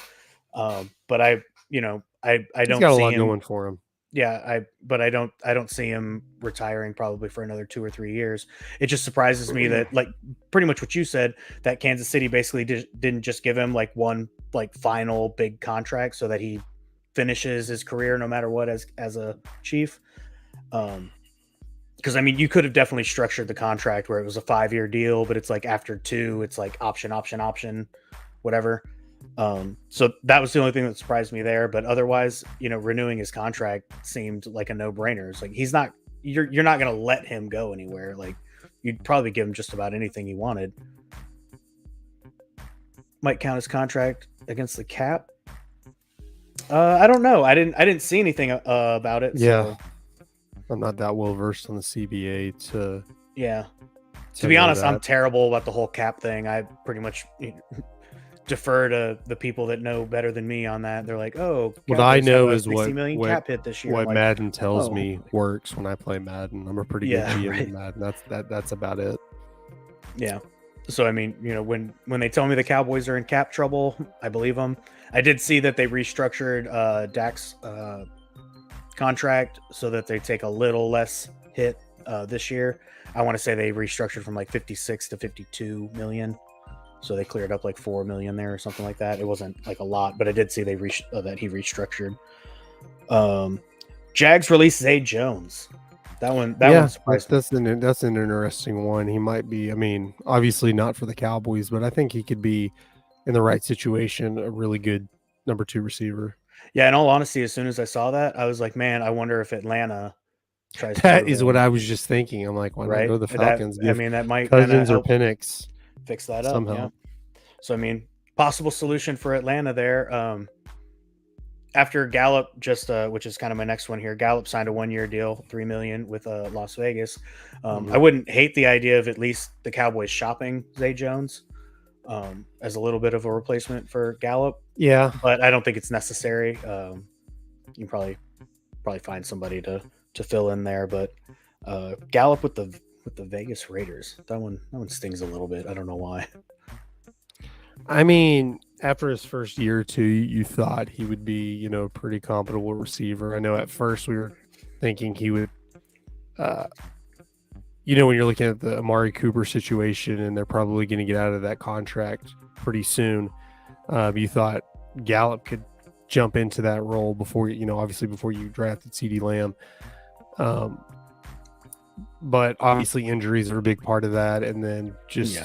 But I don't He's got a see lot him going for him. Yeah, I don't see him retiring probably for another 2 or 3 years. It just surprises me that, like, pretty much what you said, that Kansas City basically didn't just give him like one like final big contract so that he finishes his career no matter what as a Chief. Because I mean, you could have definitely structured the contract where it was a 5-year deal, but it's like after 2, it's like option, whatever. So that was the only thing that surprised me there. But otherwise, renewing his contract seemed like a no-brainer. It's like you're not going to let him go anywhere. Like, you'd probably give him just about anything he wanted. Might count his contract against the cap. I don't know. I didn't see anything about it. Yeah. So. I'm not that well versed on the CBA to. Yeah. To be honest, I'm terrible about the whole cap thing. I pretty much defer to the people that know better than me on that. They're like, "Oh, what I know is $60 million cap hit this year." What like, Madden tells me works when I play Madden. I'm a pretty good GM in Madden. That's about it. Yeah. So I mean, when they tell me the Cowboys are in cap trouble, I believe them. I did see that they restructured Dak's contract so that they take a little less hit this year. I want to say they restructured from like 56 to 52 million. So they cleared up like 4 million there or something like that. It wasn't like a lot, but I did see that he restructured. Jags released Zay Jones. That one surprised me. That's an interesting one. He might be, I mean, obviously not for the Cowboys, but I think he could be, in the right situation, a really good number 2 receiver. Yeah, in all honesty, as soon as I saw that, I was like, man, I wonder if Atlanta tries to. That is what I was just thinking. I'm like, why not go to the Falcons? That might Cousins or Penix fix that somehow. up. Yeah. So, I mean, possible solution for Atlanta there. After Gallup, which is kind of my next one here, Gallup signed a 1-year deal, $3 million with Las Vegas. I wouldn't hate the idea of at least the Cowboys shopping Zay Jones as a little bit of a replacement for Gallup. Yeah, but I don't think it's necessary. You can probably find somebody to fill in there, but Gallup with the Vegas Raiders, that one stings a little bit. I don't know why. I mean, after his first year or two, you thought he would be, a pretty comparable receiver. I know at first we were thinking he would, when you're looking at the Amari Cooper situation and they're probably going to get out of that contract pretty soon, you thought Gallup could jump into that role before, obviously before you drafted CeeDee Lamb. But obviously injuries are a big part of that. And then just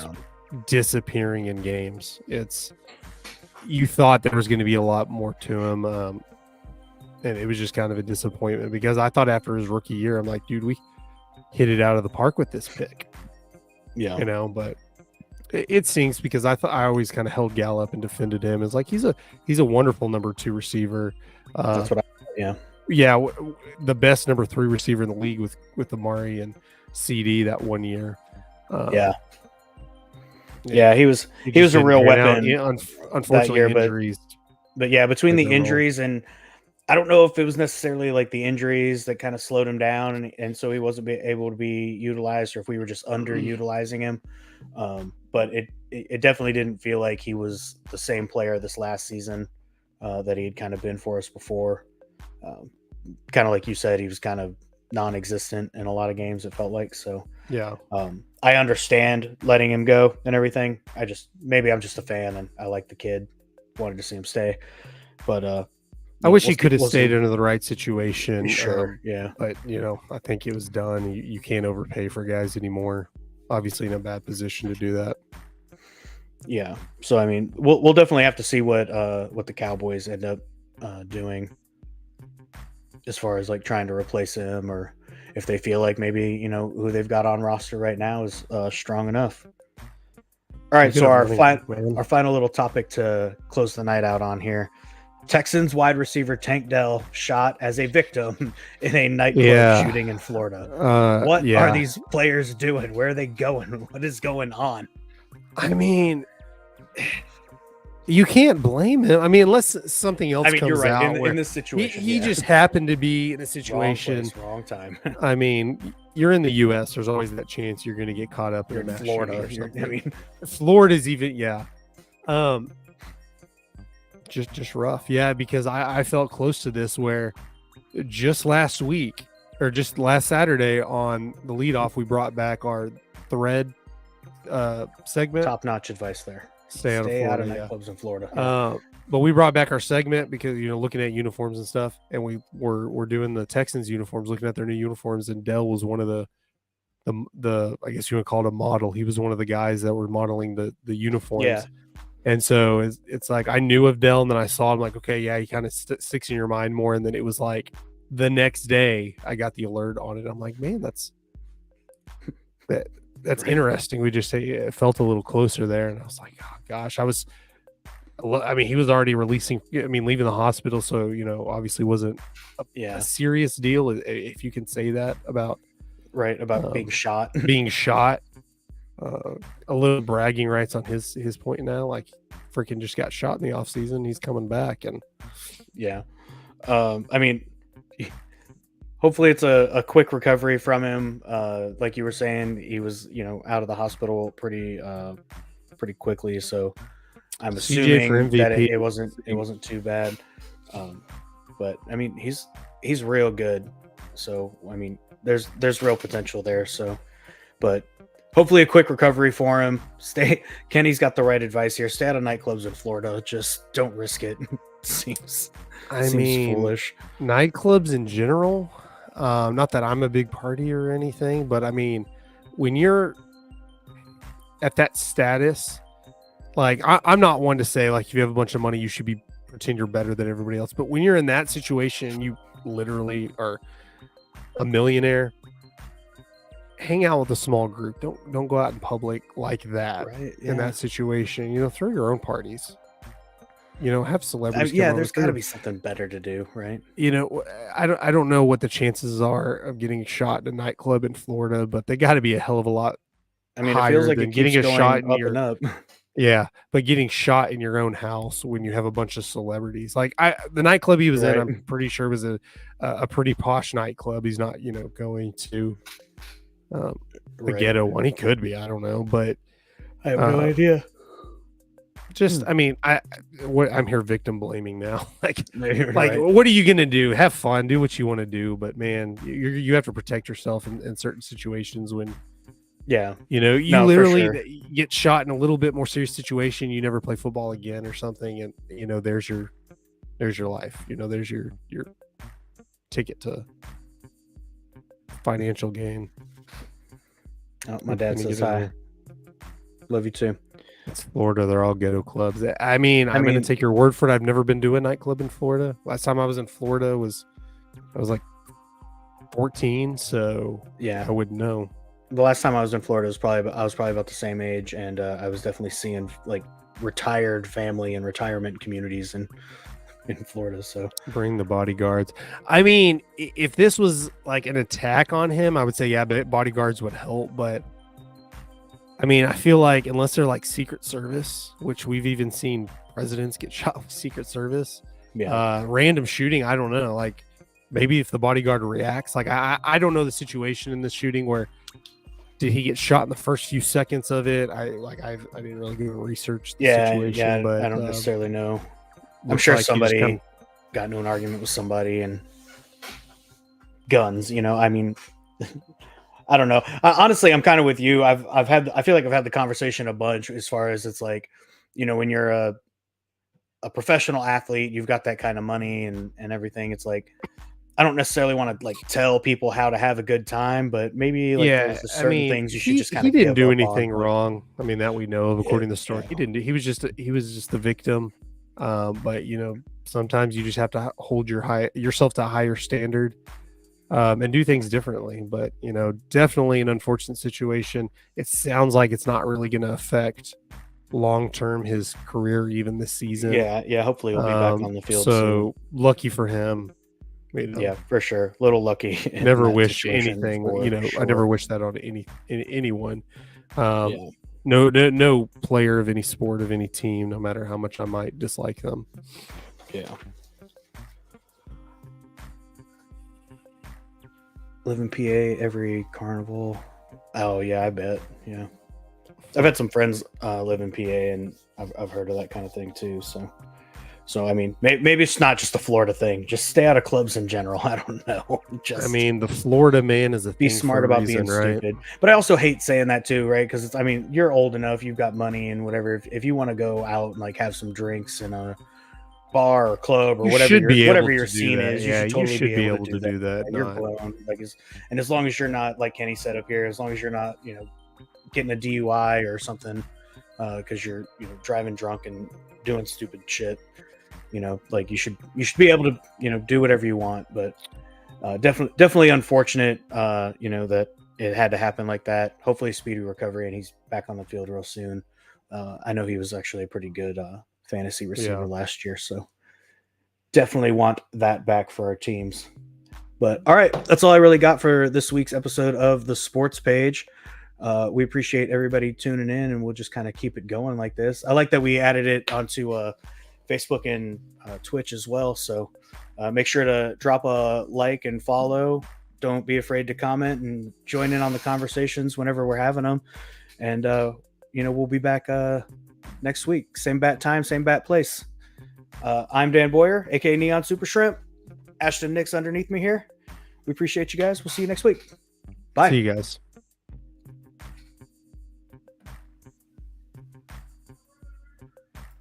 disappearing in games. You thought there was going to be a lot more to him. And it was just kind of a disappointment because I thought after his rookie year, I'm like, dude, we hit it out of the park with this pick. Yeah. But it stinks because I always kind of held Gallup and defended him. It's like, he's a wonderful number 2 receiver. That's what Yeah, the best number 3 receiver in the league with Amari and CD that 1 year. He was a real weapon. Unfortunately, that year, injuries. But yeah, between the injuries and I don't know if it was necessarily like the injuries that kind of slowed him down, and so he wasn't able to be utilized, or if we were just underutilizing him. But it definitely didn't feel like he was the same player this last season that he had kind of been for us before. Kind of like you said, he was kind of non-existent in a lot of games, it felt like. So yeah, I understand letting him go and everything. Maybe I'm just a fan and I like the kid, wanted to see him stay, but I wish he could have stayed under the right situation. Sure, yeah, but I think it was done. You can't overpay for guys anymore. Obviously, in a bad position to do that. Yeah, so I mean, we'll definitely have to see what the Cowboys end up doing as far as like trying to replace him, or if they feel like maybe who they've got on roster right now is strong enough. All right, so our final little topic to close the night out on here: Texans wide receiver Tank Dell shot as a victim in a nightclub shooting in Florida. What are these players doing? Where are they going? What is going on? I mean, You can't blame him. I mean, unless something else I mean, comes you're right. out. In this situation, he just happened to be in a wrong situation. place, wrong time. I mean, you're in the U.S. There's always that chance you're going to get caught up in You're a in mass Florida. shooting or something. I mean, Florida's even, yeah. Just rough. Yeah, because I felt close to this where just last week or just last Saturday on the leadoff, we brought back our thread segment. top-notch advice there. Stay out of Stay out Florida, of yeah. nightclubs in Florida. Yeah. But we brought back our segment because, you know, looking at uniforms and stuff, and we're doing the Texans uniforms, looking at their new uniforms, and Dell was one of the I guess you would call it a model. He was one of the guys that were modeling the uniforms. Yeah. And so it's like I knew of Dell, and then I saw him like, okay, yeah, he kind of sticks in your mind more. And then it was like the next day I got the alert on it. I'm like, man, that's Right. interesting. We just it felt a little closer there, and I was like, oh gosh, I mean, he was already leaving the hospital, so, you know, obviously wasn't a serious deal, if you can say that about being shot. being shot. A little bragging rights on his point now, like freaking just got shot in the off season. He's coming back, and Yeah. I mean, hopefully it's a quick recovery from him. Like you were saying, he was, you know, out of the hospital pretty quickly. So I'm assuming for that MVP. it wasn't too bad. But I mean, he's real good. So I mean, there's real potential there. So, but hopefully a quick recovery for him. Kenny's got the right advice here. Stay out of nightclubs in Florida. Just don't risk it. seems foolish. Nightclubs in general, not that I'm a big party or anything, but I mean, when you're at that status, like I'm not one to say like if you have a bunch of money you should pretend you're better than everybody else, but when you're in that situation, you literally are a millionaire. Hang out with a small group. Don't go out in public like that. Right, in that situation. You know, throw your own parties. You know, have celebrities. There's got to be something better to do, right? You know, I don't know what the chances are of getting shot in a nightclub in Florida, but they got to be a hell of a lot. I mean, higher it feels like than it getting keeps a going shot in up your and up. Yeah, but getting shot in your own house when you have a bunch of celebrities, like the nightclub he was in, I'm pretty sure was a pretty posh nightclub. He's not, you know, going to the ghetto one. He could be, I don't know, but I have no idea. Just, I mean, I'm here victim blaming now. like, Right. what are you gonna do? Have fun, do what you want to do, but man, you have to protect yourself in certain situations when. Yeah, you know, you literally get shot in a little bit more serious situation. You never play football again or something, and you know, there's your life. You know, there's your ticket to financial gain. Oh, my dad says hi. Love you too. It's Florida. They're all ghetto clubs. I mean, I'm going to take your word for it. I've never been to a nightclub in Florida. Last time I was in Florida I was like 14, so yeah, I wouldn't know. The last time I was in Florida I was probably about the same age, and I was definitely seeing like retired family and retirement communities in Florida. So bring the bodyguards. I mean, if this was like an attack on him, I would say yeah, but bodyguards would help. But I mean, I feel like unless they're like Secret Service, which we've even seen presidents get shot with Secret Service, random shooting. I don't know. Like maybe if the bodyguard reacts, like I don't know the situation in this shooting where. Did he get shot in the first few seconds of it? I didn't really go research the situation. But I don't necessarily know. I'm sure somebody got into an argument with somebody and guns. You know, I mean, I don't know. Honestly, I'm kind of with you. I feel like I've had the conversation a bunch as far as it's like, you know, when you're a professional athlete, you've got that kind of money and everything. It's like. I don't necessarily want to like tell people how to have a good time, but maybe like there's certain things you should just kind of. He didn't do anything wrong. I mean, that we know of according to the story. He didn't. He was just the victim. But you know, sometimes you just have to hold yourself to a higher standard, and do things differently. But you know, definitely an unfortunate situation. It sounds like it's not really going to affect long term his career even this season. Yeah. Hopefully he'll be back on the field. So lucky for him. You know, yeah, for sure. Little lucky. Never wish anything. You know, I never wish that on anyone. No player of any sport of any team, no matter how much I might dislike them. Yeah. Live in PA every carnival. Oh yeah, I bet. Yeah, I've had some friends live in PA, and I've heard of that kind of thing too. So I mean, maybe it's not just a Florida thing. Just stay out of clubs in general. I don't know. Just I mean, the Florida man is a be thing smart for a about reason, being right? stupid. But I also hate saying that too, right? Because I mean, you're old enough, you've got money and whatever. If you want to go out and like have some drinks in a bar or club or You whatever should be whatever able your to do scene that. is, Yeah, you should totally be able to do that. You're not- grown, and as long as you're not, like Kenny said up here, as long as you're not, getting a DUI or something, because you're driving drunk and doing stupid shit, like you should be able to do whatever you want. But definitely unfortunate, that it had to happen like that. Hopefully speedy recovery and he's back on the field real soon. I know he was actually a pretty good fantasy receiver last year, so definitely want that back for our teams. But all right, that's all I really got for this week's episode of the Sports Page. We appreciate everybody tuning in, and we'll just kind of keep it going like this. I like that we added it onto Facebook and Twitch as well, so make sure to drop a like and follow. Don't be afraid to comment and join in on the conversations whenever we're having them. And we'll be back next week, same bat time, same bat place. I'm Dan Boyer, aka Neon Super Shrimp. Ashton Nix underneath me here. We appreciate you guys. We'll see you next week. Bye. See you guys.